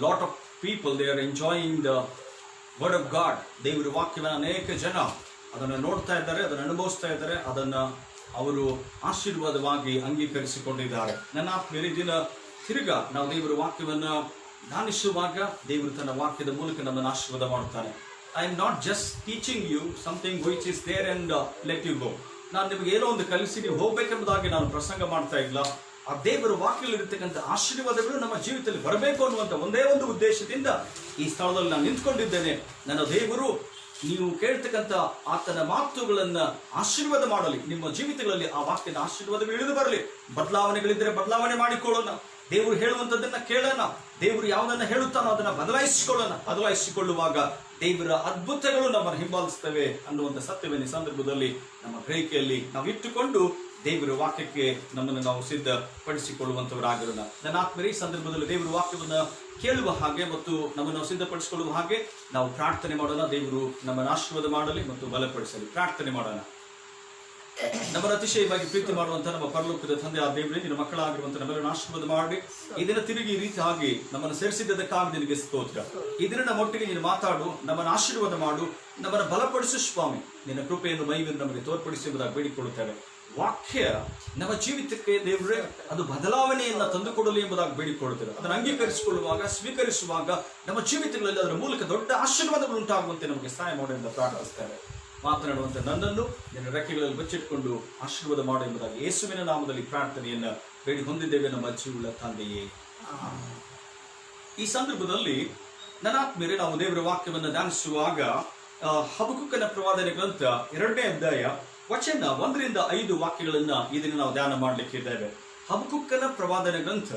lot of people, they are enjoying the word of God. ದೇವರ ವಾಕ್ಯವನ್ನು ಅನೇಕ ಜನ ಅದನ್ನು ನೋಡ್ತಾ ಇದ್ದಾರೆ, ಅದನ್ನು ಅನುಭವಿಸ್ತಾ ಇದ್ದಾರೆ, ಅದನ್ನು ಅವರು ಆಶೀರ್ವಾದವಾಗಿ ಅಂಗೀಕರಿಸಿಕೊಂಡಿದ್ದಾರೆ. ನನ್ನ ಆತ್ಮೀಯರೇ, ದಿನ ತಿರುಗ ನಾವು ದೇವರ ವಾಕ್ಯವನ್ನು ಧ್ಯಾನಿಸುವಾಗ ದೇವರು ತನ್ನ ವಾಕ್ಯದ ಮೂಲಕ ನಮ್ಮನ್ನು ಆಶೀರ್ವಾದ ಮಾಡುತ್ತಾನೆ. I am not just teaching you something which is there and let you go. ನಾನು ನಿಮಗೆ ಏನೋ ಒಂದು ಕಲಿಸಿ ನೀವು ಹೋಗ್ಬೇಕೆಂಬುದಾಗಿ ನಾನು ಪ್ರಸಂಗ ಮಾಡ್ತಾ ಇಲ್ಲ. ಆ ದೇವರ ವಾಕ್ಯದಲ್ಲಿರ್ತಕ್ಕಂಥ ಆಶೀರ್ವಾದಗಳು ನಮ್ಮ ಜೀವಿತದಲ್ಲಿ ಬರಬೇಕು ಅನ್ನುವಂಥ ಒಂದೇ ಒಂದು ಉದ್ದೇಶದಿಂದ ಈ ಸ್ಥಳದಲ್ಲಿ ನಾನು ನಿಂತ್ಕೊಂಡಿದ್ದೇನೆ. ನನ್ನ ದೇವರು ನೀವು ಕೇಳ್ತಕ್ಕಂಥ ಆತನ ಮಾತುಗಳನ್ನ ಆಶೀರ್ವಾದ ಮಾಡಲಿ, ನಿಮ್ಮ ಜೀವಿತಗಳಲ್ಲಿ ಆ ವಾಕ್ಯದ ಆಶೀರ್ವಾದಗಳು ಇಳಿದು ಬರಲಿ. ಬದಲಾವಣೆಗಳಿದ್ದರೆ ಬದಲಾವಣೆ ಮಾಡಿಕೊಳ್ಳೋಣ, ದೇವರು ಹೇಳುವಂಥದ್ದನ್ನ ಕೇಳೋಣ, ದೇವರು ಯಾವುದನ್ನ ಹೇಳುತ್ತಾನೋ ಅದನ್ನ ಬದಲಾಯಿಸಿಕೊಳ್ಳುವಾಗ ದೇವರ ಅದ್ಭುತಗಳು ನಮ್ಮನ್ನು ಹಿಂಬಾಲಿಸ್ತವೆ ಅನ್ನುವಂಥ ಸತ್ಯವೇನ ಸಂದರ್ಭದಲ್ಲಿ ನಮ್ಮ ಗ್ರಹಿಕೆಯಲ್ಲಿ ನಾವು ಇಟ್ಟುಕೊಂಡು ದೇವರ ವಾಕ್ಯಕ್ಕೆ ನಮ್ಮನ್ನು ನಾವು ಸಿದ್ಧಪಡಿಸಿಕೊಳ್ಳುವಂಥವರಾಗಿರೋಣ. ನನ್ನ ಆತ್ಮೀಯರೇ, ಈ ಸಂದರ್ಭದಲ್ಲಿ ದೇವರ ವಾಕ್ಯವನ್ನು ಕೇಳುವ ಹಾಗೆ ಮತ್ತು ನಮ್ಮನ್ನು ನಾವು ಸಿದ್ಧಪಡಿಸಿಕೊಳ್ಳುವ ಹಾಗೆ ನಾವು ಪ್ರಾರ್ಥನೆ ಮಾಡೋಣ. ದೇವರು ನಮ್ಮನ್ನು ಆಶೀರ್ವಾದ ಮಾಡಲಿ ಮತ್ತು ಬಲಪಡಿಸಲಿ. ಪ್ರಾರ್ಥನೆ ಮಾಡೋಣ. ನಮ್ಮನ್ನು ಅತಿಶಯವಾಗಿ ಪ್ರೀತಿ ಮಾಡುವಂತಹ ನಮ್ಮ ಪರಲೋಕದ ತಂದೆ ಆ ದೇವರೇ, ನಿನ್ನ ಮಕ್ಕಳಾಗಿರುವಂತಹ ನಮ್ಮನ್ನು ಆಶೀರ್ವಾದ ಮಾಡಿ ಈ ದಿನ ತಿರುಗಿ ಈ ರೀತಿ ಆಗಿ ನಮ್ಮನ್ನು ಸೇರಿಸಿದ್ದಕ್ಕಾಗಿ ನಿನಗೆ ಸ್ತೋತ್ರ. ಈ ದಿನ ನಮ್ಮೊಟ್ಟಿಗೆ ನೀನು ಮಾತಾಡು, ನಮ್ಮನ್ನು ಆಶೀರ್ವಾದ ಮಾಡು, ನಮ್ಮನ್ನು ಬಲಪಡಿಸು ಸ್ವಾಮಿ. ನಿನ್ನ ಕೃಪೆಯನ್ನು ಮಹಿಮೆಯನ್ನು ನಮಗೆ ತೋರ್ಪಡಿಸಿ ಎಂಬುದಾಗಿ ಬೇಡಿಕೊಳ್ಳುತ್ತೇವೆ. ವಾಕ್ಯ ನಮ್ಮ ಜೀವಿತಕ್ಕೆ ದೇವರೇ ಅದು ಬದಲಾವಣೆಯನ್ನ ತಂದುಕೊಡಲಿ ಎಂಬುದಾಗಿ ಬೇಡಿಕೊಳ್ಳುತ್ತೇವೆ. ಅದನ್ನು ಅಂಗೀಕರಿಸಿಕೊಳ್ಳುವಾಗ, ಸ್ವೀಕರಿಸುವಾಗ ನಮ್ಮ ಜೀವಿತಗಳಲ್ಲಿ ಅದರ ಮೂಲಕ ದೊಡ್ಡ ಆಶೀರ್ವಾದಗಳು ಉಂಟಾಗುವಂತೆ ನಮಗೆ ಸಹಾಯ ಮಾಡಿ ಎಂದು ಪ್ರಾರ್ಥಿಸ್ತೇವೆ. ಮಾತನಾಡುವಂತೆ ನನ್ನನ್ನು ನಿನ್ನ ರೆಕ್ಕೆಗಳಲ್ಲಿ ಬಚ್ಚಿಟ್ಟುಕೊಂಡು ಆಶೀರ್ವಾದ ಮಾಡು ಎಂಬುದಾಗಿ ಯೇಸುವಿನ ನಾಮದಲ್ಲಿ ಪ್ರಾರ್ಥನೆಯನ್ನು ಬೇಡಿ ಹೊಂದಿದ್ದೇವೆ ನಮ್ಮ ಜೀವನ ತಂದೆಯೇ. ಈ ಸಂದರ್ಭದಲ್ಲಿ ನನ್ನ ಆತ್ಮೀಯರೇ, ನಾವು ದೇವರ ವಾಕ್ಯವನ್ನು ಧ್ಯಾನಿಸುವಾಗ ಹಬಕ್ಕೂಕನ ಪ್ರವಾದನೆ ಗ್ರಂಥ 2ನೇ ಅಧ್ಯಾಯ ವಚನ 1-5 ವಾಕ್ಯಗಳನ್ನ ಈ ದಿನ ನಾವು ಧ್ಯಾನ ಮಾಡಲಿಕ್ಕಿದ್ದೇವೆ. ಹಬಕ್ಕೂಕನ ಪ್ರವಾದನೆ ಗ್ರಂಥ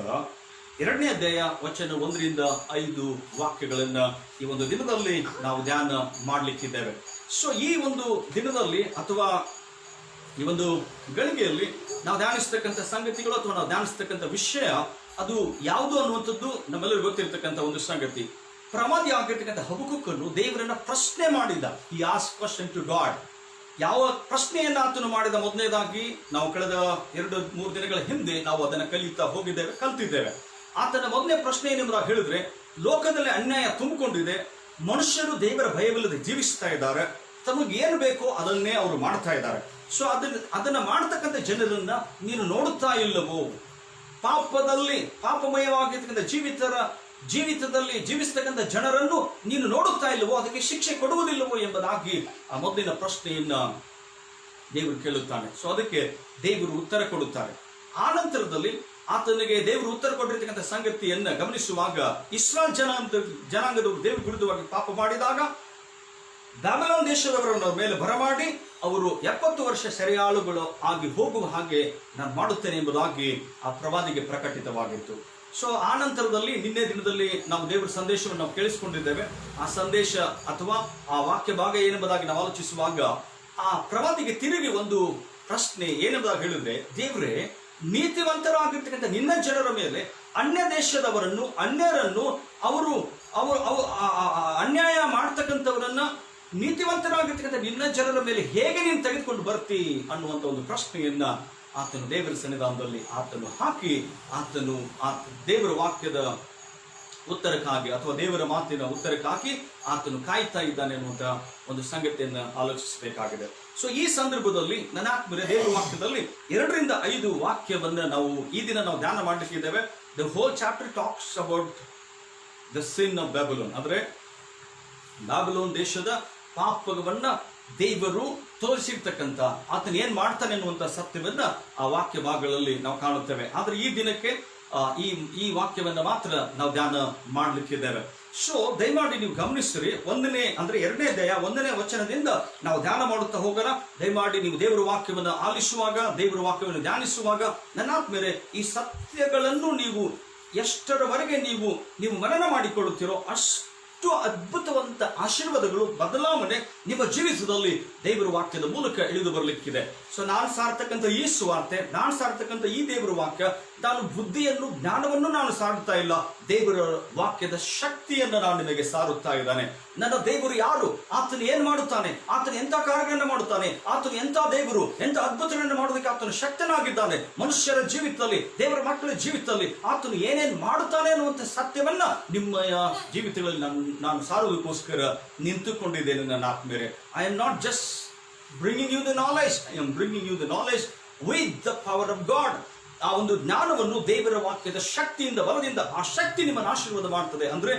2ನೇ ಅಧ್ಯಾಯ ವಚನ 1-5 ವಾಕ್ಯಗಳನ್ನ ಈ ಒಂದು ದಿನದಲ್ಲಿ ನಾವು ಧ್ಯಾನ ಮಾಡಲಿಕ್ಕಿದ್ದೇವೆ. ಸೊ ಈ ಒಂದು ದಿನದಲ್ಲಿ ಅಥವಾ ಈ ಒಂದು ಗಳಿಗೆಯಲ್ಲಿ ನಾವು ಧ್ಯಾನಿಸ್ತಕ್ಕಂಥ ಸಂಗತಿಗಳು ಅಥವಾ ನಾವು ಧ್ಯಾನಿಸ್ತಕ್ಕಂಥ ವಿಷಯ ಅದು ಯಾವುದು ಅನ್ನುವಂಥದ್ದು ನಮ್ಮೆಲ್ಲರಿಗೂ ಗೊತ್ತಿರತಕ್ಕಂಥ ಒಂದು ಸಂಗತಿ. ಪ್ರವಾದಿ ಆಗಿರ್ತಕ್ಕಂಥ ಹಬಕ್ಕೂಕನು ದೇವರನ್ನ ಪ್ರಶ್ನೆ ಮಾಡಿದ. He asked question to God. ಯಾವ ಪ್ರಶ್ನೆಯನ್ನ ಆತನು ಮಾಡಿದ? ಮೊದಲನೇದಾಗಿ ನಾವು ಕಳೆದ 2-3 ದಿನಗಳ ಹಿಂದೆ ನಾವು ಅದನ್ನ ಕಲ್ತಿದ್ದೇವೆ. ಆತನ ಮೊದಲನೇ ಪ್ರಶ್ನೆ ಏನೆಂಬುದಾಗಿ ಹೇಳಿದ್ರೆ, ಲೋಕದಲ್ಲಿ ಅನ್ಯಾಯ ತುಂಬಿಕೊಂಡಿದೆ, ಮನುಷ್ಯರು ದೇವರ ಭಯವಿಲ್ಲದೆ ಜೀವಿಸ್ತಾ ಇದ್ದಾರೆ, ತಮಗೆ ಏನು ಬೇಕೋ ಅದನ್ನೇ ಅವರು ಮಾಡ್ತಾ ಇದ್ದಾರೆ. ಸೊ ಅದನ್ನ ಮಾಡತಕ್ಕಂಥ ಜನರನ್ನ ನೀನು ನೋಡುತ್ತಾ ಇಲ್ಲವೋ? ಪಾಪಮಯವಾಗಿರ್ತಕ್ಕಂಥ ಜೀವಿತದಲ್ಲಿ ಜೀವಿಸ್ತಕ್ಕಂಥ ಜನರನ್ನು ನೀನು ನೋಡುತ್ತಾ ಇಲ್ಲವೋ? ಅದಕ್ಕೆ ಶಿಕ್ಷೆ ಕೊಡುವುದಿಲ್ಲವೋ ಎಂಬುದಾಗಿ ಆ ಮೊದಲಿನ ಪ್ರಶ್ನೆಯನ್ನ ದೇವರು ಕೇಳುತ್ತಾನೆ. ಸೊ ಅದಕ್ಕೆ ದೇವರು ಉತ್ತರ ಕೊಡುತ್ತಾರೆ. ಆ ನಂತರದಲ್ಲಿ ಆತನಿಗೆ ದೇವರು ಉತ್ತರ ಕೊಟ್ಟಿರ್ತಕ್ಕಂಥ ಸಂಗತಿಯನ್ನ ಗಮನಿಸುವಾಗ, ಇಸ್ರಾಯೇಲ್ ಜನಾಂಗದವರು ದೇವರು ವಿರುದ್ಧವಾಗಿ ಪಾಪ ಮಾಡಿದಾಗ ಬ್ಯಾಬಿಲೋನ್ ದೇಶದವರನ್ನು ಅವರ ಮೇಲೆ ಬರಮಾಡಿ ಅವರು 70 ವರ್ಷ ಸೆರೆಯಾಳುಗಳು ಆಗಿ ಹೋಗುವ ಹಾಗೆ ನಾನು ಮಾಡುತ್ತೇನೆ ಎಂಬುದಾಗಿ ಆ ಪ್ರವಾದಿಗೆ ಪ್ರಕಟಿತವಾಗಿತ್ತು. ಸೊ ಆ ನಂತರದಲ್ಲಿ ನಿನ್ನೆ ದಿನದಲ್ಲಿ ನಾವು ದೇವರ ಸಂದೇಶವನ್ನು ನಾವು ಕೇಳಿಸಿಕೊಂಡಿದ್ದೇವೆ. ಆ ಸಂದೇಶ ಅಥವಾ ಆ ವಾಕ್ಯ ಭಾಗ ಏನೆಂಬುದಾಗಿ ನಾವು ಆಲೋಚಿಸುವಾಗ ಆ ಪ್ರವಾದಿಗೆ ತಿರುಗಿ ಒಂದು ಪ್ರಶ್ನೆ ಏನೆಂಬುದಾಗಿ ಹೇಳಿದ್ರೆ, ದೇವರೇ, ನೀತಿವಂತರಾಗಿರ್ತಕ್ಕಂಥ ನಿನ್ನ ಜನರ ಮೇಲೆ ಅನ್ಯ ದೇಶದವರನ್ನು ಅನ್ಯರನ್ನು ಅವರು ಅನ್ಯಾಯ ಮಾಡ್ತಕ್ಕಂಥವರನ್ನ ನೀತಿವಂತರಾಗಿರ್ತಕ್ಕಂಥ ನಿನ್ನ ಜನರ ಮೇಲೆ ಹೇಗೆ ನೀನು ತೆಗೆದುಕೊಂಡು ಬರ್ತಿ ಅನ್ನುವಂಥ ಒಂದು ಪ್ರಶ್ನೆಯನ್ನ ಆತನು ದೇವರ ಸನ್ನಿಧಾನದಲ್ಲಿ ಆತನು ಹಾಕಿ ದೇವರ ವಾಕ್ಯದ ಉತ್ತರಕ್ಕಾಗಿ ಅಥವಾ ದೇವರ ಮಾತಿನ ಉತ್ತರಕ್ಕಾಗಿ ಆತನು ಕಾಯ್ತಾ ಇದ್ದಾನೆ ಅನ್ನುವಂಥ ಒಂದು ಸಂಗತಿಯನ್ನು ಆಲೋಚಿಸಬೇಕಾಗಿದೆ. ಸೊ ಈ ಸಂದರ್ಭದಲ್ಲಿ ನನ್ನ ಆತ್ಮೀಯರೇ, ದೇವರ ವಾಕ್ಯದಲ್ಲಿ 2-5 ವಾಕ್ಯವನ್ನ ನಾವು ಈ ದಿನ ನಾವು ಧ್ಯಾನ ಮಾಡಲಿಕ್ಕಿದ್ದೇವೆ. The whole chapter talks about the sin of Babylon. ಅಂದ್ರೆ ಬ್ಯಾಬಿಲೋನ್ ದೇಶದ ಪಾಪವನ್ನ ದೇವರು ತೋರಿಸಿರ್ತಕ್ಕಂಥ ಆತನ ಏನ್ ಮಾಡ್ತಾನೆ ಅನ್ನುವಂಥ ಸತ್ಯವನ್ನ ಆ ವಾಕ್ಯ ಭಾಗಗಳಲ್ಲಿ ನಾವು ಕಾಣುತ್ತೇವೆ. ಆದ್ರೆ ಈ ದಿನಕ್ಕೆ ಈ ವಾಕ್ಯವನ್ನ ಮಾತ್ರ ನಾವು ಧ್ಯಾನ ಮಾಡಲಿಕ್ಕಿದ್ದೇವೆ. ಸೊ ದಯಮಾಡಿ ನೀವು ಗಮನಿಸಿರಿ, 2ನೇ ಅಧ್ಯಾಯ 1ನೇ ವಚನದಿಂದ ನಾವು ಧ್ಯಾನ ಮಾಡುತ್ತಾ ಹೋಗೋಣ. ದಯಮಾಡಿ ನೀವು ದೇವರ ವಾಕ್ಯವನ್ನು ಆಲಿಸುವಾಗ, ದೇವರ ವಾಕ್ಯವನ್ನು ಧ್ಯಾನಿಸುವಾಗ ನನ್ನ ಆತ್ಮೀಯರೇ, ಈ ಸತ್ಯಗಳನ್ನು ನೀವು ಎಷ್ಟರವರೆಗೆ ನೀವು ಮನನ ಮಾಡಿಕೊಳ್ಳುತ್ತೀರೋ ಅಷ್ಟು ಅದ್ಭುತವಂತ ಆಶೀರ್ವಾದಗಳು, ಬದಲಾವಣೆ ನಿಮ್ಮ ಜೀವಿತದಲ್ಲಿ ದೇವರ ವಾಕ್ಯದ ಮೂಲಕ ಇಳಿದು ಬರಲಿಕ್ಕಿದೆ. ಸೊ ನಾನು ಸಾರ್ತಕ್ಕಂಥ ಈ ಸುವಾರ್ತೆ, ನಾನು ಸಾರ್ತಕ್ಕಂಥ ಈ ದೇವರ ವಾಕ್ಯ, ನಾನು ಬುದ್ಧಿಯನ್ನು ಜ್ಞಾನವನ್ನು ನಾನು ಸಾರುತ್ತಾ ಇಲ್ಲ, ದೇವರ ವಾಕ್ಯದ ಶಕ್ತಿಯನ್ನು ನಾನು ನಿಮಗೆ ಸಾರುತ್ತಾ ಇದ್ದಾನೆ. ನನ್ನ ದೇವರು ಯಾರು, ಆತನು ಏನ್ ಮಾಡುತ್ತಾನೆ, ಆತನು ಎಂತ ಕಾರ್ಯಗಳನ್ನು ಮಾಡುತ್ತಾನೆ, ಆತನು ಎಂತ ದೇವರು, ಎಂತ ಅದ್ಭುತಗಳನ್ನು ಮಾಡೋದಕ್ಕೆ ಆತನು ಶಕ್ತನಾಗಿದ್ದಾನೆ. ಮನುಷ್ಯರ ಜೀವಿತದಲ್ಲಿ, ದೇವರ ಮಕ್ಕಳ ಜೀವಿತದಲ್ಲಿ ಆತನು ಏನೇನ್ ಮಾಡುತ್ತಾನೆ ಅನ್ನುವಂಥ ಸತ್ಯವನ್ನ ನಿಮ್ಮ ಜೀವಿತಗಳಲ್ಲಿ ನಾನು ಸಾರುವುದಕ್ಕೋಸ್ಕರ ನಿಂತುಕೊಂಡಿದ್ದೇನೆ. ನನ್ನ ಆತ್ಮೀಯರೇ, I am not just bringing you the knowledge, I am bringing you the knowledge with the power of God. ಆ ಒಂದು ಜ್ಞಾನವನ್ನು ದೇವರ ವಾಕ್ಯದ ಶಕ್ತಿಯಿಂದ, ಬಲದಿಂದ, ಆ ಶಕ್ತಿ ನಿಮ್ಮನ್ನು ಆಶೀರ್ವಾದ ಮಾಡ್ತದೆ. ಅಂದ್ರೆ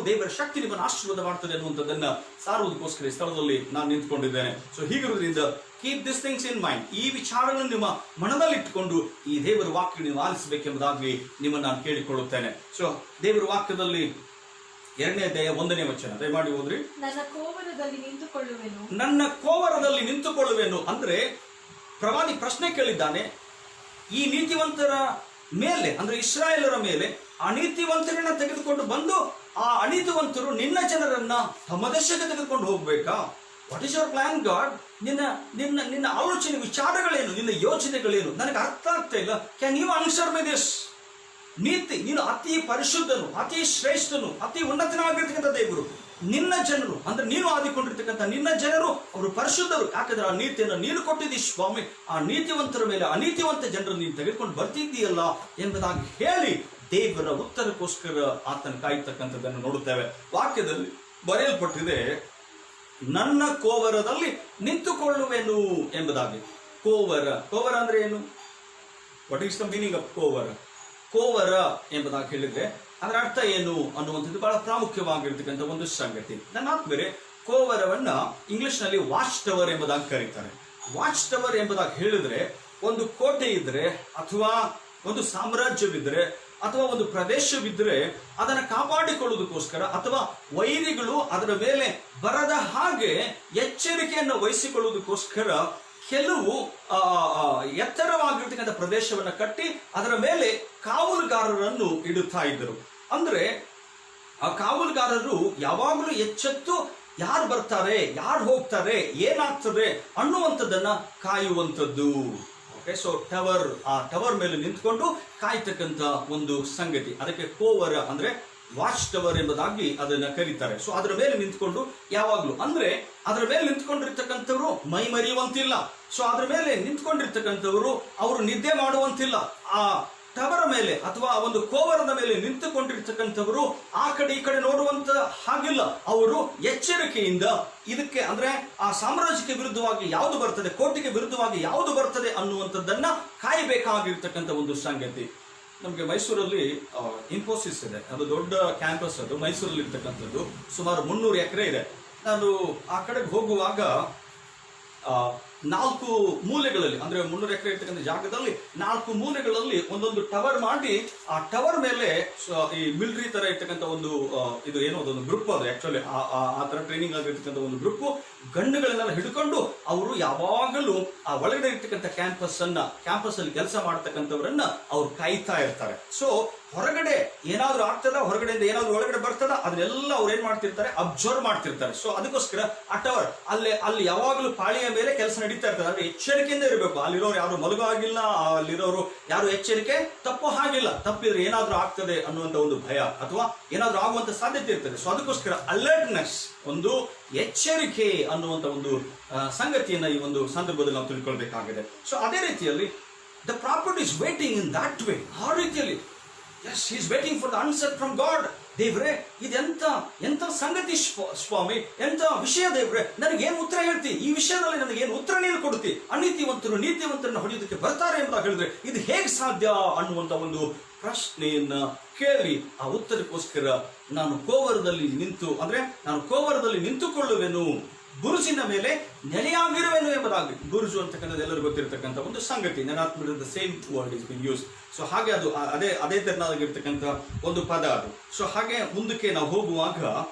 ದೇವರ ಶಕ್ತಿ ನಿಮ್ಮನ್ನು ಆಶೀರ್ವಾದ ಮಾಡ್ತದೆ ಅನ್ನುವಂಥದ್ದನ್ನ ಸಾರುವುದಕ್ಕೋಸ್ಕರ ಈ ಸ್ಥಳದಲ್ಲಿ ನಾನು ನಿಂತ್ಕೊಂಡಿದ್ದೇನೆ. ಸೊ ಹೀಗಿರುವುದರಿಂದ keep this things in mind, ಈ ವಿಚಾರಗಳನ್ನು ನಿಮ್ಮ ಮನದಲ್ಲಿ ಇಟ್ಟುಕೊಂಡು ಈ ದೇವರ ವಾಕ್ಯ ನೀವು ಆಲಿಸಬೇಕೆಂಬುದಾಗಿ ನಿಮ್ಮನ್ನು ನಾನು ಕೇಳಿಕೊಳ್ಳುತ್ತೇನೆ. ಸೊ ದೇವರ ವಾಕ್ಯದಲ್ಲಿ 2ನೇ ಅಧ್ಯಾಯ 1ನೇ ವಚನ ದಯಮಾಡಿ ಓದ್ರಿ. ನನ್ನ ಕೋವರದಲ್ಲಿ ನಿಂತುಕೊಳ್ಳುವೆನು, ನನ್ನ ಕೋವರದಲ್ಲಿ ನಿಂತುಕೊಳ್ಳುವೆನು. ಅಂದ್ರೆ ಪ್ರವಾದಿ ಪ್ರಶ್ನೆ ಕೇಳಿದ್ದಾನೆ, ಈ ನೀತಿವಂತರ ಮೇಲೆ, ಅಂದ್ರೆ ಇಸ್ರಾಯೇಲರ ಮೇಲೆ ಅನೀತಿವಂತರನ್ನ ತೆಗೆದುಕೊಂಡು ಬಂದು ಆ ಅನೀತಿವಂತರು ನಿನ್ನ ಜನರನ್ನ ತಮ್ಮ ದೇಶಕ್ಕೆ ತೆಗೆದುಕೊಂಡು ಹೋಗ್ಬೇಕಾ? What is your plan God? ನಿನ್ನ ಆಲೋಚನೆ ವಿಚಾರಗಳೇನು, ನಿನ್ನ ಯೋಚನೆಗಳೇನು? ನನಗೆ ಅರ್ಥ ಆಗ್ತಾ ಇಲ್ಲ. Can you answer my this? ನೀನು ಅತಿ ಪರಿಶುದ್ಧನು, ಅತಿ ಶ್ರೇಷ್ಠನು, ಅತಿ ಉನ್ನತನಾಗಿರ್ತಕ್ಕಂಥ ದೇವರು. ನಿನ್ನ ಜನರು ಅಂದ್ರೆ ನೀನು ಆದಿಕೊಂಡಿರ್ತಕ್ಕಂಥ ನಿನ್ನ ಜನರು ಅವರು ಪರಿಶುದ್ಧರು. ಯಾಕಂದ್ರೆ ಆ ನೀತಿಯನ್ನು ನೀನು ಕೊಟ್ಟಿದ್ದೀ ಸ್ವಾಮಿ. ಆ ನೀತಿವಂತರ ಮೇಲೆ ಅನೀತಿವಂತ ಜನರು ನೀನು ತೆಗೆದುಕೊಂಡು ಬರ್ತಿದ್ದೀಯಲ್ಲ ಎಂಬುದಾಗಿ ಹೇಳಿ ದೇವರ ಉತ್ತರಕ್ಕೋಸ್ಕರ ಆತನ ಕಾಯ್ತಕ್ಕಂಥದ್ದನ್ನು ನೋಡುತ್ತೇವೆ. ವಾಕ್ಯದಲ್ಲಿ ಬರೆಯಲ್ಪಟ್ಟಿದೆ, ನನ್ನ ಕೋವರದಲ್ಲಿ ನಿಂತುಕೊಳ್ಳುವೆನು ಎಂಬುದಾಗಿ. ಕೋವರ ಅಂದ್ರೆ ಏನು? What is the meaning of ಕೋವರ ಎಂಬುದಾಗಿ ಹೇಳಿದ್ರೆ ಅದರ ಅರ್ಥ ಏನು ಅನ್ನುವಂಥದ್ದು ಬಹಳ ಪ್ರಾಮುಖ್ಯವಾಗಿರ್ತಕ್ಕಂಥ ಒಂದು ಸಂಗತಿ. ನನ್ನ ಆತ್ಮೀಯರೇ, ಕೋವರವನ್ನ ಇಂಗ್ಲಿಷ್ ನಲ್ಲಿ ವಾಚ್ ಟವರ್ ಎಂಬುದಾಗಿ ಕರೀತಾರೆ. ವಾಚ್ ಟವರ್ ಎಂಬುದಾಗಿ ಹೇಳಿದ್ರೆ ಒಂದು ಕೋಟೆ ಇದ್ರೆ, ಅಥವಾ ಒಂದು ಸಾಮ್ರಾಜ್ಯವಿದ್ರೆ, ಅಥವಾ ಒಂದು ಪ್ರದೇಶವಿದ್ರೆ ಅದನ್ನು ಕಾಪಾಡಿಕೊಳ್ಳುವುದಕ್ಕೋಸ್ಕರ, ಅಥವಾ ವೈರಿಗಳು ಅದರ ಮೇಲೆ ಬರದ ಹಾಗೆ ಎಚ್ಚರಿಕೆಯನ್ನು ವಹಿಸಿಕೊಳ್ಳುವುದಕ್ಕೋಸ್ಕರ ಕೆಲವು ಎತ್ತರವಾಗಿರ್ತಕ್ಕಂಥ ಪ್ರದೇಶವನ್ನು ಕಟ್ಟಿ ಅದರ ಮೇಲೆ ಕಾವಲುಗಾರರನ್ನು ಇಡುತ್ತಾ ಇದ್ದರು. ಅಂದ್ರೆ ಆ ಕಾವಲುಗಾರರು ಯಾವಾಗಲೂ ಎಚ್ಚೆತ್ತು ಯಾರು ಬರ್ತಾರೆ, ಯಾರು ಹೋಗ್ತಾರೆ, ಏನಾಗ್ತದೆ ಅನ್ನುವಂಥದ್ದನ್ನ ಕಾಯುವಂಥದ್ದು. ಓಕೆ, ಸೊ ಟವರ್, ಆ ಟವರ್ ಮೇಲೆ ನಿಂತ್ಕೊಂಡು ಕಾಯ್ತಕ್ಕಂಥ ಒಂದು ಸಂಗತಿ, ಅದಕ್ಕೆ ಕೋವರ ಅಂದ್ರೆ ವಾಚ್ ಟವರ್ ಎಂಬುದಾಗಿ ಅದನ್ನ ಕರೀತಾರೆ. ಸೊ ಅದರ ಮೇಲೆ ನಿಂತ್ಕೊಂಡು ಯಾವಾಗ್ಲೂ, ಅಂದ್ರೆ ಅದರ ಮೇಲೆ ನಿಂತ್ಕೊಂಡಿರ್ತಕ್ಕಂಥವ್ರು ಮೈ ಮರೆಯುವಂತಿಲ್ಲ. ಸೊ ಅದರ ಮೇಲೆ ನಿಂತ್ಕೊಂಡಿರ್ತಕ್ಕಂಥವ್ರು ಅವರು ನಿದ್ದೆ ಮಾಡುವಂತಿಲ್ಲ. ಆ ಟವರ್ ಮೇಲೆ ಅಥವಾ ಒಂದು ಕೋವರದ ಮೇಲೆ ನಿಂತುಕೊಂಡಿರ್ತಕ್ಕಂಥವರು ಆ ಕಡೆ ಈ ಕಡೆ ನೋಡುವಂತ ಹಾಗಿಲ್ಲ. ಅವರು ಎಚ್ಚರಿಕೆಯಿಂದ ಇದಕ್ಕೆ ಅಂದ್ರೆ ಆ ಸಾಮ್ರಾಜ್ಯಕ್ಕೆ ವಿರುದ್ಧವಾಗಿ ಯಾವುದು ಬರ್ತದೆ, ಕೋಟೆಗೆ ವಿರುದ್ಧವಾಗಿ ಯಾವುದು ಬರ್ತದೆ ಅನ್ನುವಂಥದ್ದನ್ನ ಕಾಯಬೇಕಾಗಿರ್ತಕ್ಕಂಥ ಒಂದು ಸಂಗತಿ. ನಮಗೆ ಮೈಸೂರಲ್ಲಿ ಇನ್ಫೋಸಿಸ್ ಇದೆ, ಅದು ದೊಡ್ಡ ಕ್ಯಾಂಪಸ್, ಅದು ಮೈಸೂರಲ್ಲಿ ಇರ್ತಕ್ಕಂಥದ್ದು. ಸುಮಾರು 300 ಎಕರೆ ಇದೆ. ನಾನು ಆ ಕಡೆಗೆ ಹೋಗುವಾಗ 4 ಮೂಲೆಗಳಲ್ಲಿ, ಅಂದ್ರೆ 300 ಎಕರೆ ಇರ್ತಕ್ಕಂಥ ಜಾಗದಲ್ಲಿ 4 ಮೂಲೆಗಳಲ್ಲಿ ಒಂದೊಂದು ಟವರ್ ಮಾಡಿ, ಆ ಟವರ್ ಮೇಲೆ ಈ ಮಿಲಿಟರಿ ತರ ಇರ್ತಕ್ಕಂಥ ಒಂದು ಇದು ಏನೋ ಒಂದು ಗ್ರೂಪ್, ಅದು ಆಕ್ಚುಲಿ ಆ ತರ ಟ್ರೈನಿಂಗ್ ಆಗಿರ್ತಕ್ಕಂಥ ಒಂದು ಗ್ರೂಪ್, ಗಂಡುಗಳನ್ನೆಲ್ಲ ಹಿಡ್ಕೊಂಡು ಅವರು ಯಾವಾಗಲೂ ಆ ಒಳಗಡೆ ಇರ್ತಕ್ಕಂಥ ಕ್ಯಾಂಪಸ್ ಅಲ್ಲಿ ಕೆಲಸ ಮಾಡ್ತಕ್ಕಂಥವ್ರನ್ನ ಅವ್ರು ಕಾಯ್ತಾ ಇರ್ತಾರೆ. ಸೊ ಹೊರಗಡೆ ಏನಾದ್ರು ಆಗ್ತದ, ಹೊರಗಡೆಯಿಂದ ಏನಾದ್ರು ಒಳಗಡೆ ಬರ್ತದ, ಅದನ್ನೆಲ್ಲ ಅವ್ರು ಏನ್ ಮಾಡ್ತಿರ್ತಾರೆ, ಅಬ್ಸರ್ವ್ ಮಾಡ್ತಿರ್ತಾರೆ. ಸೊ ಅದಕ್ಕೋಸ್ಕರ ಆ ಟವರ್ ಅಲ್ಲಿ ಯಾವಾಗಲೂ ಪಾಳಿಯ ಮೇಲೆ ಕೆಲಸ ನಡೀತಾ ಇರ್ತದೆ. ಅಂದ್ರೆ ಎಚ್ಚರಿಕೆಯಿಂದ ಇರಬೇಕು. ಅಲ್ಲಿರೋರು ಯಾರು ಮಲಗೋ ಆಗಿಲ್ಲ, ಅಲ್ಲಿರೋರು ಯಾರು ಎಚ್ಚರಿಕೆ ತಪ್ಪೋ ಹಾಗಿಲ್ಲ. ತಪ್ಪಿದ್ರೆ ಏನಾದ್ರೂ ಆಗ್ತದೆ ಅನ್ನುವಂತ ಒಂದು ಭಯ ಅಥವಾ ಏನಾದ್ರೂ ಆಗುವಂತ ಸಾಧ್ಯತೆ ಇರ್ತದೆ. ಸೊ ಅದಕ್ಕೋಸ್ಕರ ಅಲರ್ಟ್ನೆಸ್, ಒಂದು ಎಚ್ಚರಿಕೆ ಅನ್ನುವಂತ ಒಂದು ಸಂಗತಿಯನ್ನ ಈ ಒಂದು ಸಂದರ್ಭದಲ್ಲಿ ನಾವು ತಿಳ್ಕೊಳ್ಬೇಕಾಗಿದೆ. ಸೊ ಅದೇ ರೀತಿಯಲ್ಲಿ the profit is waiting in that way. ಆ ರೀತಿಯಲ್ಲಿ yes, he is waiting for the answer from God. ದೇವ್ರೆ, ಎಂತ ಸಂಗತಿ ಸ್ವಾಮಿ, ಎಂತ ವಿಷಯ ದೇವ್ರೆ, ನನಗೇನು ಉತ್ತರ ಹೇಳ್ತಿ, ಈ ವಿಷಯದಲ್ಲಿ ನನಗೇನು ಉತ್ತರ ನೀನು ಕೊಡ್ತಿ? ಅನೀತಿವಂತರು ನೀತಿವಂತರನ್ನ ಹೊಡೆಯೋದಕ್ಕೆ ಬರ್ತಾರೆ ಅಂತ ಹೇಳಿದ್ರೆ ಇದು ಹೇಗೆ ಸಾಧ್ಯ ಅನ್ನುವಂತ ಒಂದು ಪ್ರಶ್ನೆಯನ್ನ ಕೇಳಿ ಆ ಉತ್ತರಕ್ಕೋಸ್ಕರ ನಾನು ಕೋವರದಲ್ಲಿ ನಿಂತುಕೊಳ್ಳುವೆನು, ಬುರುಜಿನ ಮೇಲೆ ನೆಲೆಯಾಗಿರುವೆನು ಎಂಬುದಾಗಿ. ಬುರುಜು ಅಂತಕ್ಕಂಥದ್ದು ಎಲ್ಲರಿಗೂ ಗೊತ್ತಿರತಕ್ಕಂಥ ಒಂದು ಸಂಗತಿ. ನೆನಾತ್ಮದ same word is been use. So ಹಾಗೆ ಅದು ಅದೇ ತೆರನಾಗಿರ್ತಕ್ಕಂಥ ಒಂದು ಪದ ಅದು. ಸೊ ಹಾಗೆ ಮುಂದಕ್ಕೆ ನಾವು ಹೋಗುವಾಗ,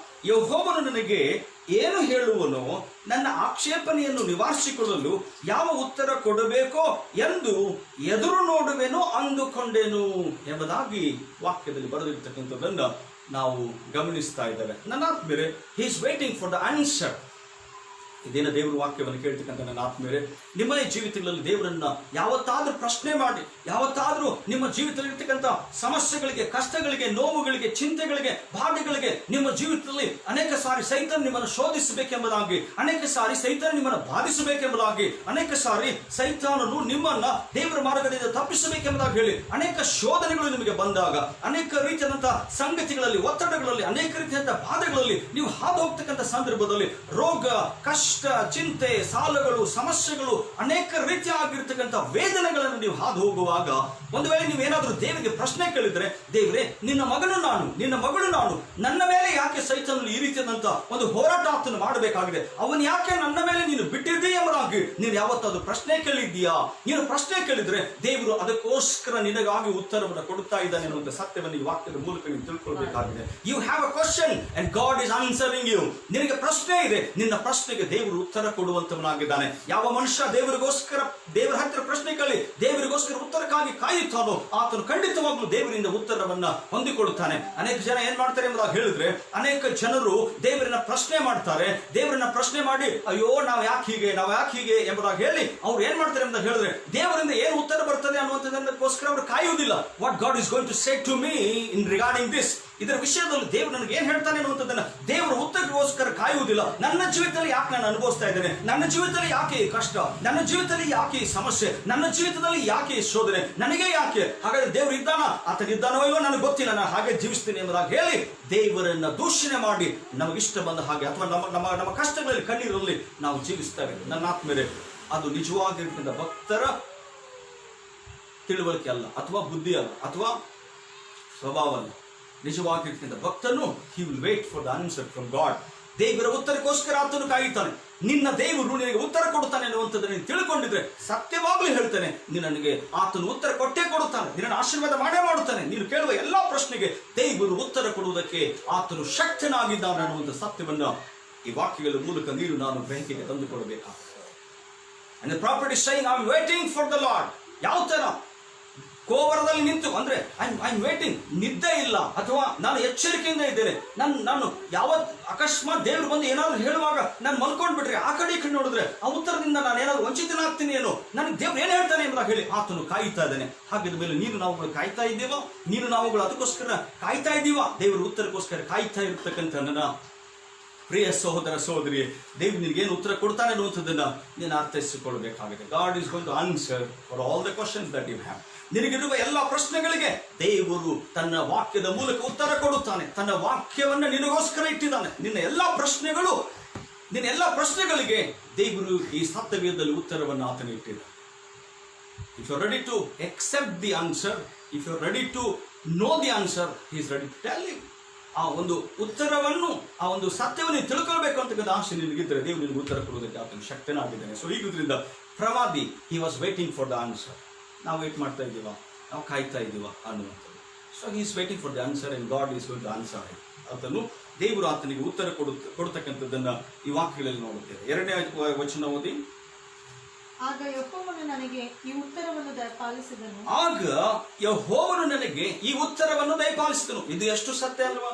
ಯೆಹೋವನು ನನಗೆ ಏನು ಹೇಳುವನೋ, ನನ್ನ ಆಕ್ಷೇಪಣೆಯನ್ನು ನಿವಾರಿಸಿಕೊಳ್ಳಲು ಯಾವ ಉತ್ತರ ಕೊಡಬೇಕೋ ಎಂದು ಎದುರು ನೋಡುವೆನೋ ಅಂದುಕೊಂಡೆನು ಎಂಬುದಾಗಿ ವಾಕ್ಯದಲ್ಲಿ ಬರೆದಿರ್ತಕ್ಕಂಥದ್ದನ್ನು ನಾವು ಗಮನಿಸ್ತಾ ಇದ್ದೇವೆ. ನನ್ನ ಆತ್ಮೀಯರೇ, he is waiting for the answer. ಇದೇನ ದೇವರ ವಾಕ್ಯವನ್ನು ಕೇಳ್ತಕ್ಕಂಥ ನನ್ನ ಆತ್ಮೀಯರೇ, ನಿಮ್ಮ ಜೀವಿತಗಳಲ್ಲಿ ದೇವರನ್ನ ಯಾವತ್ತಾದ್ರೂ ಪ್ರಶ್ನೆ ಮಾಡಿ, ಯಾವತ್ತಾದ್ರೂ ನಿಮ್ಮ ಜೀವಿತದಲ್ಲಿ ಇರ್ತಕ್ಕಂಥ ಸಮಸ್ಯೆಗಳಿಗೆ, ಕಷ್ಟಗಳಿಗೆ, ನೋವುಗಳಿಗೆ, ಚಿಂತೆಗಳಿಗೆ, ಬಾಧೆಗಳಿಗೆ, ನಿಮ್ಮ ಜೀವಿತದಲ್ಲಿ ಅನೇಕ ಸಾರಿ ಸೈತಾನ ನಿಮ್ಮನ್ನು ಶೋಧಿಸಬೇಕೆಂಬುದಾಗಿ, ಅನೇಕ ಸಾರಿ ಸೈತಾನ ನಿಮ್ಮನ್ನು ಬಾಧಿಸಬೇಕೆಂಬುದಾಗಿ, ಅನೇಕ ಸಾರಿ ಸೈತಾನನು ನಿಮ್ಮನ್ನ ದೇವರ ಮಾರ್ಗದಿಂದ ತಪ್ಪಿಸಬೇಕೆಂಬುದಾಗಿ ಹೇಳಿ ಅನೇಕ ಶೋಧನೆಗಳು ನಿಮಗೆ ಬಂದಾಗ, ಅನೇಕ ರೀತಿಯಾದಂತಹ ಸಂಗತಿಗಳಲ್ಲಿ, ಒತ್ತಡಗಳಲ್ಲಿ, ಅನೇಕ ರೀತಿಯಾದಂತಹ ಬಾಧೆಗಳಲ್ಲಿ ನೀವು ಹಾದು ಹೋಗ್ತಕ್ಕಂಥ ಸಂದರ್ಭದಲ್ಲಿ ರೋಗ, ಕಷ್ಟ, ಚಿಂತೆ, ಸಾಲಗಳು, ಸಮಸ್ಯೆಗಳು, ಅನೇಕ ರೀತಿಯಾಗಿರ್ತಕ್ಕಂಥ ವೇದನೆಗಳನ್ನು ನೀವು ಹಾದು ಹೋಗುವಾಗ, ಒಂದು ವೇಳೆ ನೀವೇನಾದ್ರೂ ದೇವರಿಗೆ ಪ್ರಶ್ನೆ ಕೇಳಿದ್ರೆ, ದೇವರೇ ನಿನ್ನ ಮಗನು ನಾನು, ನಿನ್ನ ಮಗಳು ನಾನು, ನನ್ನ ಮೇಲೆ ಯಾಕೆ ಸೈತಾನನು ಈ ರೀತಿಯಾದಂತ ಒಂದು ಹೋರಾಟ ಆತನು ಮಾಡಬೇಕಾಗಿದೆ, ಅವನು ಯಾಕೆ ನನ್ನ ಮೇಲೆ ನೀನು ಬಿಟ್ಟಿದ್ದೀಯ ಎಂಬುದಾಗಿ ನೀನು ಯಾವತ್ತಾದ್ರೂ ಪ್ರಶ್ನೆ ಕೇಳಿದ್ದೀಯಾ? ನೀನು ಪ್ರಶ್ನೆ ಕೇಳಿದ್ರೆ ದೇವರು ಅದಕ್ಕೋಸ್ಕರ ನಿನಗಾಗಿ ಉತ್ತರವನ್ನು ಕೊಡುತ್ತಾ ಇದ್ದಾನೆ ಅನ್ನುವಂಥ ಸತ್ಯವನ್ನು ಈ ವಾಕ್ಯದ ಮೂಲಕ ನೀವು ತಿಳ್ಕೊಳ್ಬೇಕಾಗಿದೆ. You have a question and God is answering you. ನಿನಗೆ ಪ್ರಶ್ನೆ ಇದೆ, ನಿನ್ನ ಪ್ರಶ್ನೆಗೆ ದೇವರು ಉತ್ತರ ಕೊಡುವಂತವನಾಗಿದ್ದಾನೆ. ಯಾವ ಮನುಷ್ಯ ದೇವರ ಹತ್ತಿರ ಪ್ರಶ್ನೆ ಕೇಳಿ ದೇವರಿಗೋಸ್ಕರ ಉತ್ತರಕ್ಕಾಗಿ ಕಾಯುತ್ತಾನೋ ಆತನು ಖಂಡಿತವಾಗ್ಲೂ ದೇವರಿಂದ ಉತ್ತರವನ್ನ ಹೊಂದಿಕೊಳ್ಳುತ್ತಾನೆ. ಅನೇಕ ಜನ ಏನ್ ಮಾಡ್ತಾರೆ ಎಂಬುದಾಗಿ ಹೇಳಿದ್ರೆ, ಅನೇಕ ಜನರು ದೇವರನ್ನ ಪ್ರಶ್ನೆ ಮಾಡ್ತಾರೆ. ದೇವರನ್ನ ಪ್ರಶ್ನೆ ಮಾಡಿ ಅಯ್ಯೋ ನಾವು ಯಾಕೆ ಹೀಗೆ ಎಂಬುದಾಗಿ ಹೇಳಿ ಅವ್ರು ಏನ್ ಮಾಡ್ತಾರೆ ಎಂಬುದಾಗಿ ಹೇಳಿದ್ರೆ, ದೇವರಿಂದ ಏನು ಉತ್ತರ ಬರ್ತದೆ ಅನ್ನುವಂಥದ್ದಕ್ಕೋಸ್ಕರ ಅವರು ಕಾಯುವುದಿಲ್ಲ. What God is going to say to me in regarding this, ಇದರ ವಿಷಯದಲ್ಲಿ ದೇವರು ನನಗೆ ಏನ್ ಹೇಳ್ತಾನೆ ಅನ್ನುವಂಥದ್ದನ್ನ ದೇವರ ಉತ್ತರಕ್ಕೋಸ್ಕರ ಕಾಯುವುದಿಲ್ಲ. ನನ್ನ ಜೀವಿತದಲ್ಲಿ ಯಾಕೆ ನಾನು ಅನುಭವಿಸ್ತಾ ಇದ್ದೇನೆ, ನನ್ನ ಜೀವಿತದಲ್ಲಿ ಯಾಕೆ ಈ ಕಷ್ಟ, ನನ್ನ ಜೀವಿತದಲ್ಲಿ ಯಾಕೆ ಈ ಸಮಸ್ಯೆ, ನನ್ನ ಜೀವಿತದಲ್ಲಿ ಯಾಕೆ ಈ ಶೋಧನೆ, ನನಗೆ ಯಾಕೆ? ಹಾಗಾದ್ರೆ ದೇವರು ಇದ್ದಾನ, ಆತನಿದ್ದಾನೋ ಇಲ್ಲೋ ನನಗೆ ಗೊತ್ತಿಲ್ಲ, ನಾನು ಹಾಗೆ ಜೀವಿಸ್ತೀನಿ ಎಂಬುದಾಗಿ ಹೇಳಿ ದೇವರನ್ನ ದೂಷಣೆ ಮಾಡಿ ನಮಗಿಷ್ಟ ಬಂದ ಹಾಗೆ ಅಥವಾ ನಮ್ಮ ಕಷ್ಟಗಳಲ್ಲಿ ಕಣ್ಣೀರಲ್ಲಿ ನಾವು ಜೀವಿಸ್ತೇವೆ. ನನ್ನ ಆತ್ಮೀಯರೇ, ಅದು ನಿಜವಾಗಿರ್ತಕ್ಕಂಥ ಭಕ್ತರ ತಿಳುವಳಿಕೆ ಅಲ್ಲ, ಅಥವಾ ಬುದ್ಧಿ ಅಲ್ಲ, ಅಥವಾ ಸ್ವಭಾವ ಅಲ್ಲ. ನಿಜವಾಗಿರ್ತಕ್ಕಂಥ ಭಕ್ತನು he will wait for the answer from God. ದೇವರ ಉತ್ತರಕ್ಕೋಸ್ಕರ ಆತನು ಕಾಯುತ್ತಾನೆ. ನಿನ್ನ ದೇವರು ನಿನಗೆ ಉತ್ತರ ಕೊಡುತ್ತಾನೆ ಅನ್ನುವಂಥದ್ದನ್ನು ನೀನು ತಿಳ್ಕೊಂಡಿದ್ರೆ, ಸತ್ಯವಾಗ್ಲೂ ಹೇಳ್ತಾನೆ, ನನಗೆ ಆತನು ಉತ್ತರ ಕೊಟ್ಟೇ ಕೊಡುತ್ತಾನೆ, ನಿನ್ನ ಆಶೀರ್ವಾದ ಮಾಡೇ ಮಾಡುತ್ತಾನೆ. ನೀನು ಕೇಳುವ ಎಲ್ಲಾ ಪ್ರಶ್ನೆಗೆ ದೇವರು ಉತ್ತರ ಕೊಡುವುದಕ್ಕೆ ಆತನು ಶಕ್ತನಾಗಿದ್ದಾನೆ ಅನ್ನುವಂಥ ಸತ್ಯವನ್ನು ಈ ವಾಕ್ಯಗಳ ಮೂಲಕ ನೀನು ನಾನು ಗ್ರಹಿಕೆಗೆ ತಂದುಕೊಡಬೇಕಾಗ್ತದೆ. And the prophet is saying, I am waiting for the Lord. ಯಾವ ತರ ಕೋವರದಲ್ಲಿ ನಿಂತು ಅಂದ್ರೆ ಐ ಆಮ್ ವೇಟಿಂಗ್, ನಿದ್ದೆ ಇಲ್ಲ, ಅಥವಾ ನಾನು ಎಚ್ಚರಿಕೆಯಿಂದ ಇದ್ದೇನೆ. ನಾನು ಯಾವತ್ ಅಕಸ್ಮಾತ್ ದೇವರು ಬಂದು ಏನಾದ್ರು ಹೇಳುವಾಗ ನಾನು ಮಲ್ಕೊಂಡ್ಬಿಟ್ರೆ, ಆ ಕಡೆ ಈ ಕಡೆ ನೋಡಿದ್ರೆ ಆ ಉತ್ತರದಿಂದ ನಾನು ಏನಾದ್ರು ವಂಚಿತನಾಗ್ತೀನಿ ಏನೋ, ನನಗೆ ದೇವ್ರು ಏನ್ ಹೇಳ್ತಾನೆ ಎಂಬುದಾಗಿ ಹೇಳಿ ಆತನು ಕಾಯ್ತಾ ಇದ್ದಾನೆ. ಹಾಗಿದ ಮೇಲೆ ನೀನು ನಾವುಗಳು ಕಾಯ್ತಾ ಇದ್ದೀವ, ನೀನು ನಾವುಗಳು ಅದಕ್ಕೋಸ್ಕರ ಕಾಯ್ತಾ ಇದ್ದೀವ, ದೇವರ ಉತ್ತರಕ್ಕೋಸ್ಕರ ಕಾಯ್ತಾ ಇರ್ತಕ್ಕಂಥ ನನ್ನ ಪ್ರಿಯ ಸಹೋದರ ಸಹೋದರಿ, ದೇವ್ರು ನಿನಗೇನು ಉತ್ತರ ಕೊಡ್ತಾನೆ ಅನ್ನುವಂಥದ್ದನ್ನ ನೀನು ಅರ್ಥೈಸಿಕೊಳ್ಳಬೇಕಾಗಿದೆ. God is going to answer for all the questions that you have. ನಿನಗಿರುವ ಎಲ್ಲ ಪ್ರಶ್ನೆಗಳಿಗೆ ದೇವರು ತನ್ನ ವಾಕ್ಯದ ಮೂಲಕ ಉತ್ತರ ಕೊಡುತ್ತಾನೆ. ತನ್ನ ವಾಕ್ಯವನ್ನ ನಿನಗೋಸ್ಕರ ಇಟ್ಟಿದ್ದಾನೆ. ನಿನ್ನ ಎಲ್ಲಾ ಪ್ರಶ್ನೆಗಳಿಗೆ ದೇವರು ಈ ಸತ್ಯವೇದದಲ್ಲಿ ಉತ್ತರವನ್ನು ಆತನ ಇಟ್ಟಿದ್ದಾನೆ. If you are ready to accept the answer, if you are ready to know the answer, he is ready to tell you. ಆ ಒಂದು ಉತ್ತರವನ್ನು, ಆ ಒಂದು ಸತ್ಯವನ್ನು ತಿಳ್ಕೊಳ್ಬೇಕು ಅಂತಕ್ಕಂಥ ಆಸೆ ನಿನಗಿದ್ದರೆ ದೇವರು ನಿನಗೆ ಉತ್ತರ ಕೊಡುವುದಕ್ಕೆ ಆತನು ಶಕ್ತನಾಗಿದ್ದಾನೆ. ಸೊ ಈಗಿದ್ರಿಂದ ಪ್ರವಾದಿ he was waiting for the answer. ನಾವು ವೇಟ್ ಮಾಡ್ತಾ ಇದ್ದೀವ, ನಾವು ಕಾಯ್ತಾ ಇದ್ದೀವ ಅನ್ನುವಂಥದ್ದು. So he is waiting for the answer and God is going to answer him. ದೇವರು ಆತನಿಗೆ ಉತ್ತರ ಕೊಡ್ತಕ್ಕಂಥದ್ದನ್ನ ಈ ವಾಕ್ಯಗಳಲ್ಲಿ ನೋಡುತ್ತೇವೆ. 2ನೇ ವಚನ ಓದಿ. ಆಗ ಯೆಹೋವನು ನನಗೆ ಈ ಉತ್ತರವನ್ನು ದಯಪಾಲಿಸಿದನು. ಆಗ ಯೆಹೋವನು ನನಗೆ ಈ ಉತ್ತರವನ್ನು ದಯಪಾಲಿಸಿದನು. ಇದು ಎಷ್ಟು ಸತ್ಯ ಅಲ್ವಾ?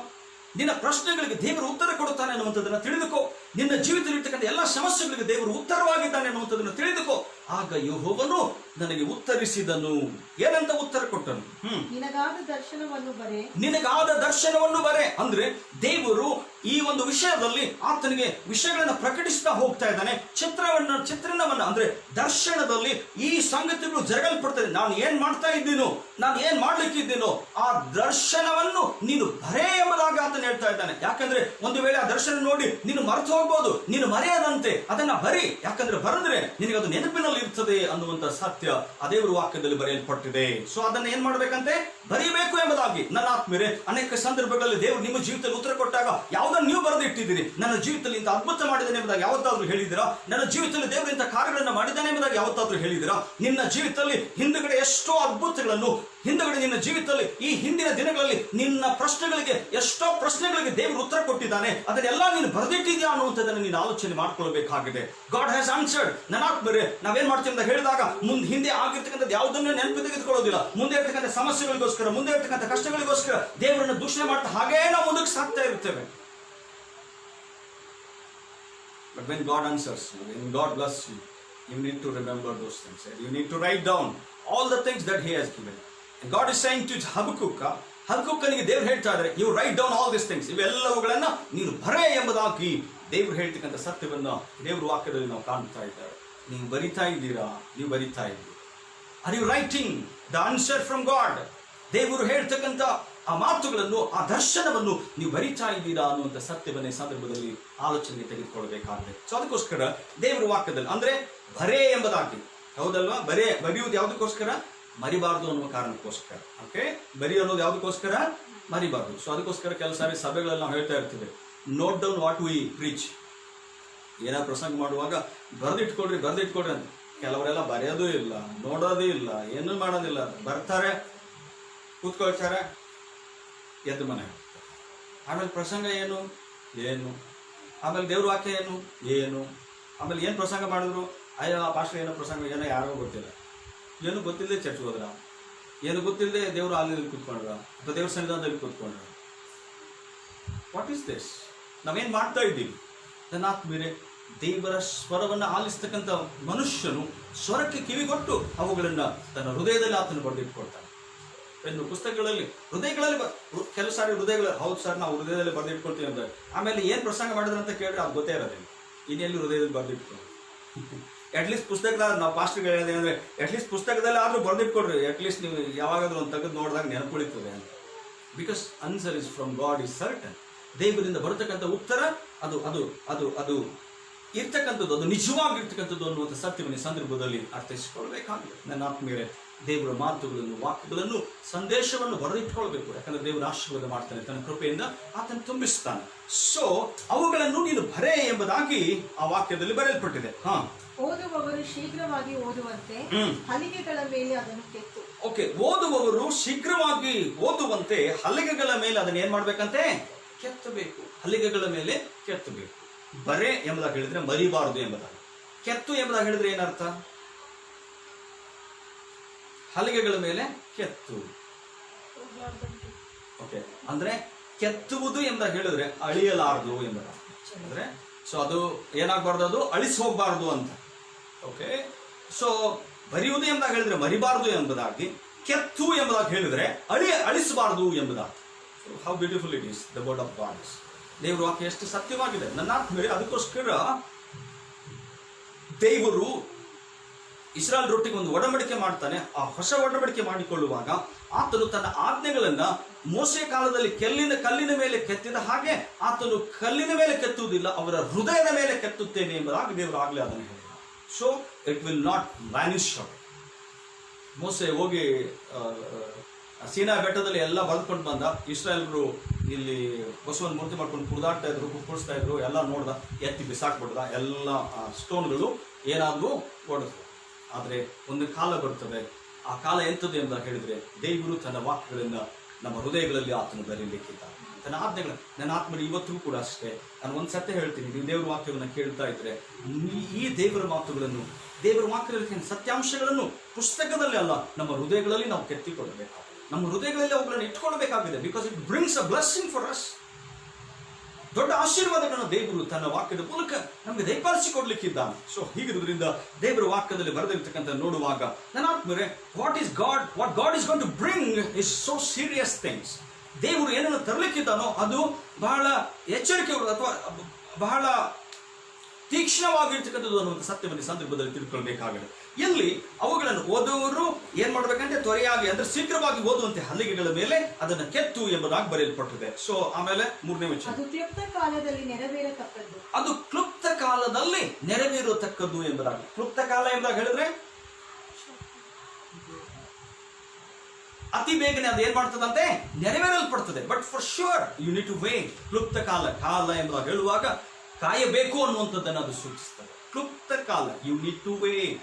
ನಿನ್ನ ಪ್ರಶ್ನೆಗಳಿಗೆ ದೇವರು ಉತ್ತರ ಕೊಡುತ್ತಾನೆ ಅನ್ನುವಂಥದ್ದನ್ನು ತಿಳಿದುಕೋ. ನಿನ್ನ ಜೀವಿತದಲ್ಲಿರ್ತಕ್ಕಂಥ ಎಲ್ಲ ಸಮಸ್ಯೆಗಳಿಗೆ ದೇವರು ಉತ್ತರವಾಗಿದ್ದಾನೆ ಅನ್ನುವಂಥದ್ದನ್ನು ತಿಳಿದುಕೋ. ಆಗ ಯೆಹೋವನು ನನಗೆ ಉತ್ತರಿಸಿದನು. ಏನಂತ ಉತ್ತರ ಕೊಟ್ಟನು? ನಿನಗಾದ ದರ್ಶನವನ್ನು ಬರೆ. ಅಂದ್ರೆ ದೇವರು ಈ ಒಂದು ವಿಷಯದಲ್ಲಿ ಆತನಿಗೆ ವಿಷಯಗಳನ್ನ ಪ್ರಕಟಿಸ್ತಾ ಹೋಗ್ತಾ ಇದ್ದಾನೆ. ಚಿತ್ರಣವನ್ನ ಅಂದ್ರೆ ದರ್ಶನದಲ್ಲಿ ಈ ಸಂಗತಿಗಳು ಜರಗಲ್ಪಡ್ತದೆ. ನಾನು ಏನ್ ಮಾಡ್ತಾ ಇದ್ದೀನೋ, ನಾನು ಏನ್ ಮಾಡ್ಲಿಕ್ಕಿದ್ದೀನೋ ಆ ದರ್ಶನವನ್ನು ನೀನು ಬರೇ ಎಂಬುದಾಗಿ ಆತನ ಹೇಳ್ತಾ ಇದ್ದಾನೆ. ಯಾಕಂದ್ರೆ ಒಂದು ವೇಳೆ ಆ ದರ್ಶನ ನೋಡಿ ನೀನು ಮರೆತು ಹೋಗ್ಬೋದು. ನೀನು ಮರೆಯದಂತೆ ಅದನ್ನ ಬರಿ, ಯಾಕಂದ್ರೆ ಬರೆದ್ರೆ ನಿನಗೆ ಅದು ನೆನಪಿನಲ್ಲಿ ಇರ್ತದೆ ಅನ್ನುವಂತ ಸತ್ಯ ಆ ದೇವರ ವಾಕ್ಯದಲ್ಲಿ ಬರೆಯಲ್ಪಟ್ಟಿದೆ. ಸೊ ಅದನ್ನ ಏನ್ ಮಾಡ್ಬೇಕಂತೆ? ಬರೀಬೇಕು ಎಂಬುದಾಗಿ. ನನ್ನ ಆತ್ಮೀಯರೇ, ಅನೇಕ ಸಂದರ್ಭಗಳಲ್ಲಿ ದೇವರು ನಿಮ್ಮ ಜೀವಿತದಲ್ಲಿ ಉತ್ತರ ಕೊಟ್ಟಾಗ ಯಾವುದನ್ನು ನೀವು ಬರೆದು ಇಟ್ಟಿದ್ದೀರಿ? ನನ್ನ ಜೀವಿತದಲ್ಲಿ ಇಂಥ ಅದ್ಭುತ ಮಾಡಿದ್ದಾನೆ ಎಂಬುದಾಗಿ ಯಾವತ್ತಾದ್ರೂ ಹೇಳಿದಿರಾ? ನನ್ನ ಜೀವಿತದಲ್ಲಿ ದೇವರು ಇಂಥ ಕಾರ್ಯಗಳನ್ನು ಮಾಡಿದ್ದಾನೆ ಎಂಬುದಾಗಿ ಯಾವತ್ತಾದ್ರೂ ಹೇಳಿದಿರಾ? ನಿನ್ನ ಜೀವಿತದಲ್ಲಿ ಹಿಂದುಗಡೆ ಎಷ್ಟೋ ಅದ್ಭುತಗಳನ್ನು, ಹಿಂದುಗಡೆ ನಿನ್ನ ಜೀವಿತದಲ್ಲಿ ಈ ಹಿಂದಿನ ದಿನಗಳಲ್ಲಿ ನಿನ್ನ ಪ್ರಶ್ನೆಗಳಿಗೆ ಎಷ್ಟೋ ಪ್ರಶ್ನೆಗಳಿಗೆ ದೇವರು ಉತ್ತರ ಕೊಟ್ಟಿದ್ದಾನೆ. ಅದನ್ನೆಲ್ಲ ನೀನು ಬರೆದಿಟ್ಟಿದ್ಯಾ ಅನ್ನುವಂಥದ್ದನ್ನು ನೀನು ಆಲೋಚನೆ ಮಾಡ್ಕೊಳ್ಬೇಕಾಗಿದೆ. God has answered. ನನ್ನ ಆತ್ಮೀಯರೇ, ನಾವೇನ್ ಮಾಡ್ತೀವಿ ಅಂತ ಹೇಳಿದಾಗ ಹಿಂದೆ ಆಗಿರ್ತಕ್ಕಂಥದ್ದು ಯಾವುದನ್ನು ನೆನಪು ತೆಗೆದುಕೊಳ್ಳೋದಿಲ್ಲ. ಮುಂದೆ ಇರ್ತಕ್ಕಂಥ ಸಮಸ್ಯೆಗಳಿಗೋಸ್ಕರ, ಮುಂದೆ ಇರ್ತಕ್ಕಂಥ ಕಷ್ಟಗಳಿಗೋಸ್ಕರ ದೇವರನ್ನು ದೂಷಣೆ ಮಾಡ್ತಾ ಹಾಗೇ ನಾವು ಮುಂದಕ್ಕೆ ಸಾಕ್ತಾ ಇರ್ತೇವೆ. But when God answers you, when God blesses you, you need to remember those things. You need to write down all the things that He has given. And God is saying to ಹಬಕ್ಕೂಕನಿಗೆ ದೇವರು ಹೇಳ್ತಾ ಇದ್ದಾರೆ, you write down all these things. ಇವೆಲ್ಲವುಗಳನ್ನ ನೀನು ಬರೆ ಎಂಬುದಾಗಿ ದೇವರು ಹೇಳ್ತಕ್ಕಂಥ ಸತ್ಯವನ್ನ ದೇವರ ವಾಕ್ಯದಲ್ಲಿ ನಾವು ಕಾಣ್ತಾ ಇದ್ದಾರೆ. ನೀವು ಬರಿತಾ ಇದ್ದೀರಾ? ನೀವು ಬರಿತಾ ಇದ್ದೀರಿ. Are you writing the answer from God? ದೇವರು ಹೇಳ್ತಕ್ಕಂಥ ಆ ಮಾತುಗಳನ್ನು, ಆ ದರ್ಶನವನ್ನು ನೀವು ಬರಿತಾ ಇದ್ದೀರಾ ಅನ್ನುವಂಥ ಸತ್ಯವನ್ನೇ ಸಂದರ್ಭದಲ್ಲಿ ಆಲೋಚನೆಗೆ ತೆಗೆದುಕೊಳ್ಬೇಕಾಗಿದೆ. ಸೊ ಅದಕ್ಕೋಸ್ಕರ ದೇವರ ವಾಕ್ಯದಲ್ಲಿ ಅಂದ್ರೆ ಬರೇ ಎಂಬುದಾಗಿ, ಹೌದಲ್ವಾ? ಬರೆಯುವುದು ಯಾವುದಕ್ಕೋಸ್ಕರ? ಮರಿಬಾರ್ದು ಅನ್ನುವ ಕಾರಣಕ್ಕೋಸ್ಕರ. ಓಕೆ, ಬರಿ ಅನ್ನೋದು ಯಾವುದಕ್ಕೋಸ್ಕರ? ಮರಿಬಾರ್ದು. ಸೊ ಅದಕ್ಕೋಸ್ಕರ ಕೆಲವು ಸಾರಿ ಸಭೆಗಳಲ್ಲಿ ನಾವು ಹೇಳ್ತಾ ಇರ್ತೀವಿ, note down what we preach. ಏನೋ ಪ್ರಸಂಗ ಮಾಡುವಾಗ ಬರೆದಿಟ್ಕೊಡ್ರಿ ಅಂತ. ಕೆಲವರೆಲ್ಲ ಬರೆಯೋದು ಇಲ್ಲ, ನೋಡೋದೇ ಇಲ್ಲ, ಏನೂ ಮಾಡೋದಿಲ್ಲ. ಬರ್ತಾರೆ, ಕೂತ್ಕೊಳ್ತಾರೆ, ಎದ್ದು ಮನೆ. ಆಮೇಲೆ ಪ್ರಸಂಗ ಏನು? ಆಮೇಲೆ ದೇವ್ರ ವಾಕ್ಯ ಏನು? ಆಮೇಲೆ ಏನು ಪ್ರಸಂಗ ಮಾಡಿದ್ರು? ಅಯ್ಯೋ ಆ ಪಾಸ್ಟರ್ ಏನೋ ಪ್ರಸಂಗ, ಏನೋ ಯಾರಿಗೂ ಗೊತ್ತಿಲ್ಲ. ಏನು ಗೊತ್ತಿಲ್ಲದೆ ಚರ್ಚ್ ಹೋದ್ರ, ಏನು ಗೊತ್ತಿಲ್ಲದೆ ದೇವರು ಆಲಯದಲ್ಲಿ ಕೂತ್ಕೊಂಡ್ರ ಅಥವಾ ದೇವ್ರ ಸನ್ನಿಧಾನದಲ್ಲಿ ಕೂತ್ಕೊಂಡ್ರ. What is this? ನಾವೇನು ಮಾಡ್ತಾ ಇದ್ದೀವಿ? ನನ್ನ ಆತ್ಮೀಯರೇ, ದೇವರ ಸ್ವರವನ್ನು ಆಲಿಸ್ತಕ್ಕಂಥ ಮನುಷ್ಯನು ಸ್ವರಕ್ಕೆ ಕಿವಿಗೊಟ್ಟು ಅವುಗಳನ್ನು ತನ್ನ ಹೃದಯದಲ್ಲಿ ಆತನು ಬರೆದಿಟ್ಕೊಳ್ತಾನೆ. ಇನ್ನು ಪುಸ್ತಕಗಳಲ್ಲಿ ಹೃದಯಗಳಲ್ಲಿ ಕೆಲವು ಸಾರಿ ಹೃದಯಗಳು, ಹೌದು ಸರ್ ನಾವು ಹೃದಯದಲ್ಲಿ ಬರೆದಿಟ್ಕೊಳ್ತೀವಿ ಅಂತ. ಆಮೇಲೆ ಏನು ಪ್ರಸಂಗ ಮಾಡಿದ್ರೆ ಅಂತ ಕೇಳಿದ್ರೆ ಅದು ಗೊತ್ತೇ ಇರೋದಿಲ್ಲ. ಇನ್ನೆಲ್ಲಿ ಹೃದಯದಲ್ಲಿ ಬರೆದಿಟ್ಕೊಂಡು ಅಟ್ಲೀಸ್ಟ್ ಪುಸ್ತಕದಾಗ ನಾವು ಪಾಸ್ಟರ್ಗಳು ಹೇಳಿದೆ ಅಂದರೆ ಅಟ್ಲೀಸ್ಟ್ ಪುಸ್ತಕದಲ್ಲಿ ಆದರೂ ಬರೆದಿಟ್ಕೊಡ್ರಿ. ಅಟ್ಲೀಸ್ಟ್ ನೀವು ಯಾವಾಗಾದ್ರೂ ಒಂದು ತೆಗೆದು ನೋಡಿದಾಗ ನೆನಪುಳಿತದೆ ಅಂತ. Because answer is from god is certain. ದೇವರಿಂದ ಬರತಕ್ಕಂಥ ಉತ್ತರ ಅದು ಅದು ಅದು ಅದು ಇರ್ತಕ್ಕಂಥದ್ದು, ಅದು ನಿಜವಾಗಿರ್ತಕ್ಕಂಥದ್ದು ಅನ್ನುವಂಥ ಸತ್ಯವನ್ನು ಸಂದರ್ಭದಲ್ಲಿ ಅರ್ಥೈಸಿಕೊಳ್ಬೇಕಾಗಿದೆ. ನನ್ನ ಆತ್ಮೀಯರೇ, ದೇವರ ಮಾತುಗಳನ್ನು, ವಾಕ್ಯಗಳನ್ನು, ಸಂದೇಶವನ್ನು ಬರೆದಿಟ್ಕೊಳ್ಬೇಕು. ಯಾಕಂದ್ರೆ ದೇವರ ಆಶೀರ್ವಾದ ಮಾಡ್ತಾನೆ, ತನ್ನ ಕೃಪೆಯಿಂದ ಆತನ ತುಂಬಿಸ್ತಾನೆ. ಸೊ ಅವುಗಳನ್ನು ನೀನು ಬರೆ ಎಂಬುದಾಗಿ ಆ ವಾಕ್ಯದಲ್ಲಿ ಬರೆಯಲ್ಪಟ್ಟಿದೆ. ಓದುವವರು ಶೀಘ್ರವಾಗಿ ಓದುವಂತೆ ಹಲಿಗೆಗಳ ಮೇಲೆ ಅದನ್ನು ಕೆತ್ತು. ಓಕೆ, ಓದುವವರು ಶೀಘ್ರವಾಗಿ ಓದುವಂತೆ ಹಲಿಗೆಗಳ ಮೇಲೆ ಅದನ್ನ ಏನ್ ಮಾಡ್ಬೇಕಂತೆ? ಕೆತ್ತಬೇಕು. ಹಲಿಗೆಗಳ ಮೇಲೆ ಕೆತ್ತಬೇಕು. ಬರೆ ಎಂಬುದಾಗಿ ಹೇಳಿದ್ರೆ ಮರಿಬಾರದು ಎಂಬುದಾಗಿ. ಕೆತ್ತು ಎಂಬುದಾಗಿ ಹೇಳಿದ್ರೆ ಏನರ್ಥ? ಹಲಿಗೆಗಳ ಮೇಲೆ ಕೆತ್ತು. ಓಕೆ, ಅಂದ್ರೆ ಕೆತ್ತುವುದು ಎಂಬುದಾಗಿ ಹೇಳಿದ್ರೆ ಅಳಿಯಲಾರದು ಎಂಬುದಾಗಿ. ಅಂದ್ರೆ ಸೊ ಅದು ಏನಾಗಬಾರ್ದು? ಅದು ಅಳಿಸಿ ಹೋಗಬಾರ್ದು ಅಂತ. ಓಕೆ, ಸೊ ಬರೆಯುವುದು ಎಂಬುದಾಗಿ ಹೇಳಿದ್ರೆ ಮರಿಬಾರದು ಎಂಬುದಾಗಿ, ಕೆತ್ತು ಎಂಬುದಾಗಿ ಹೇಳಿದ್ರೆ ಅಳಿಸಬಾರದು ಎಂಬುದಾಗಿ. How beautiful it is the word of god. ದೇವರ ವಾಕ್ಯ ಎಷ್ಟು ಸತ್ಯವಾಗಿದೆ ನನ್ನ ಆತ್ಮೀಯರೇ. ಅದಕ್ಕೋಸ್ಕರ ದೇವರು ಇಸ್ರಾಯೇಲ್ ರೊಟ್ಟಿಗೆ ಒಂದು ಒಡಂಬಡಿಕೆ ಮಾಡ್ತಾನೆ. ಆ ಹೊಸ ಒಡಂಬಡಿಕೆ ಮಾಡಿಕೊಳ್ಳುವಾಗ ಆತನು ತನ್ನ ಆಜ್ಞೆಗಳನ್ನ ಮೋಸೆ ಕಾಲದಲ್ಲಿ ಕಲ್ಲಿನ ಮೇಲೆ ಕೆತ್ತಿದ ಹಾಗೆ ಆತನು ಕಲ್ಲಿನ ಮೇಲೆ ಕೆತ್ತುವುದಿಲ್ಲ, ಅವರ ಹೃದಯದ ಮೇಲೆ ಕೆತ್ತುತ್ತೇನೆ ಎಂಬುದಾಗಿ ದೇವರು ಆಗಲೇ ಅದನ್ನು ಹೇಳಿದ. So it will not vanish. ಮೋಸೆ ಹೋಗಿ ಸೀನಾ ಬೆಟ್ಟದಲ್ಲಿ ಎಲ್ಲ ಬಳ್ಕೊಂಡು ಬಂದ. ಇಸ್ರಾಯೇಲ್ರು ಇಲ್ಲಿ ಬಸವನ ಮೂರ್ತಿ ಮಾಡ್ಕೊಂಡು ಕುಡಿದಾಡ್ತಾ ಇದ್ರು, ಕುಡಿಸ್ತಾ ಇದ್ರು. ಎಲ್ಲ ನೋಡ್ದ, ಎತ್ತಿ ಬಿಸಾಕ್ಬಿಡ್ದ. ಎಲ್ಲ ಸ್ಟೋನ್ಗಳು ಏನಾದ್ರೂ ಹೊಡೆದ್ರು. ಆದರೆ ಒಂದು ಕಾಲ ಬರ್ತದೆ. ಆ ಕಾಲ ಎಂಥದ್ದು ಎಂಬುದಾಗಿ ಹೇಳಿದ್ರೆ ದೇವರು ತನ್ನ ವಾಕ್ಯಗಳನ್ನ ನಮ್ಮ ಹೃದಯಗಳಲ್ಲಿ ಆತನು ಬರೀಲಿಕ್ಕಿದ್ದಾರೆ. ತನ್ನ ಆಜ್ಞೆಗಳ ನನ್ನ ಆತ್ಮರು ಇವತ್ತಿಗೂ ಕೂಡ ಅಷ್ಟೇ. ನಾನು ಒಂದು ಸತ್ಯ ಹೇಳ್ತೀನಿ, ನೀವು ದೇವರ ವಾಕ್ಯವನ್ನು ಕೇಳ್ತಾ ಇದ್ರೆ ಈ ದೇವರ ಮಾತುಗಳನ್ನು, ದೇವರ ವಾಕ್ಯದಲ್ಲಿ ಸತ್ಯಾಂಶಗಳನ್ನು ಪುಸ್ತಕದಲ್ಲಿ ಅಲ್ಲ, ನಮ್ಮ ಹೃದಯಗಳಲ್ಲಿ ನಾವು ಕೆತ್ತಿಕೊಳ್ಳಬೇಕು. ನಮ್ಮ ಹೃದಯಗಳಲ್ಲಿ ಅವುಗಳನ್ನು ಇಟ್ಕೊಳ್ಬೇಕಾಗಿದೆ. Because it brings a blessing for us. ದೊಡ್ಡ ಆಶೀರ್ವಾದಗಳನ್ನು ದೇವರು ತನ್ನ ವಾಕ್ಯದ ಮೂಲಕ ನಮಗೆ ದಯಪಾಲಿಸಿಕೊಡ್ಲಿಕ್ಕಿದ್ದಾನೆ. ಸೊ ಹೀಗಿರುವುದರಿಂದ ದೇವರ ವಾಕ್ಯದಲ್ಲಿ ಬರೆದಿರ್ತಕ್ಕಂಥ ನೋಡುವಾಗ ನನ್ನ ಆತ್ಮರೇ, what God is going to bring is so serious things. ದೇವರು ಏನನ್ನು ತರಲಿಕ್ಕಿದ್ದಾನೋ ಅದು ಬಹಳ ಎಚ್ಚರಿಕೆ ಅಥವಾ ಬಹಳ ತೀಕ್ಷ್ಣವಾಗಿರ್ತಕ್ಕಂಥದ್ದು ಅನ್ನುವಂಥ ಸತ್ಯವನ್ನು ಸಂದರ್ಭದಲ್ಲಿ ತಿಳ್ಕೊಳ್ಬೇಕಾಗಿದೆ. ಎಲ್ಲಿ ಅವುಗಳನ್ನು ಓದುವವರು ಏನ್ ಮಾಡ್ಬೇಕಂದ್ರೆ ತ್ವರೆಯಾಗಿ, ಅಂದ್ರೆ ಶೀಘ್ರವಾಗಿ ಓದುವಂತೆ ಹಲಿಗೆಗಳ ಮೇಲೆ ಅದನ್ನು ಕೆತ್ತು ಎಂಬುದಾಗಿ ಬರೆಯಲ್ಪಟ್ಟಿದೆ. ಸೊ ಆಮೇಲೆ 3ನೇ ವಚನ, ಅದು ಕ್ಲುಪ್ತ ಕಾಲದಲ್ಲಿ ನೆರವೇರತಕ್ಕದ್ದು. ಅದು ಕ್ಲುಪ್ತ ಕಾಲದಲ್ಲಿ ನೆರವೇರತಕ್ಕದ್ದು ಎಂಬುದಾಗಿ. ಕ್ಲುಪ್ತ ಕಾಲ ಎಂಬುದಾಗಿ ಹೇಳಿದ್ರೆ ಅತಿ ಬೇಗನೆ ಅದು ಏನ್ ಮಾಡ್ತದಂತೆ? ನೆರವೇರಲ್ಪಡ್ತದೆ. But for sure you need to wait. ಕ್ಲುಪ್ತ ಕಾಲ ಎಂಬುದಾಗಿ ಹೇಳುವಾಗ ಕಾಯಬೇಕು ಅನ್ನುವಂಥದ್ದನ್ನು ಅದು ಸೂಚಿಸ್ತದೆ. ಕ್ಲುಪ್ತ ಕಾಲ, ಯು ನೀಡ್ ಟು ವೇಟ್.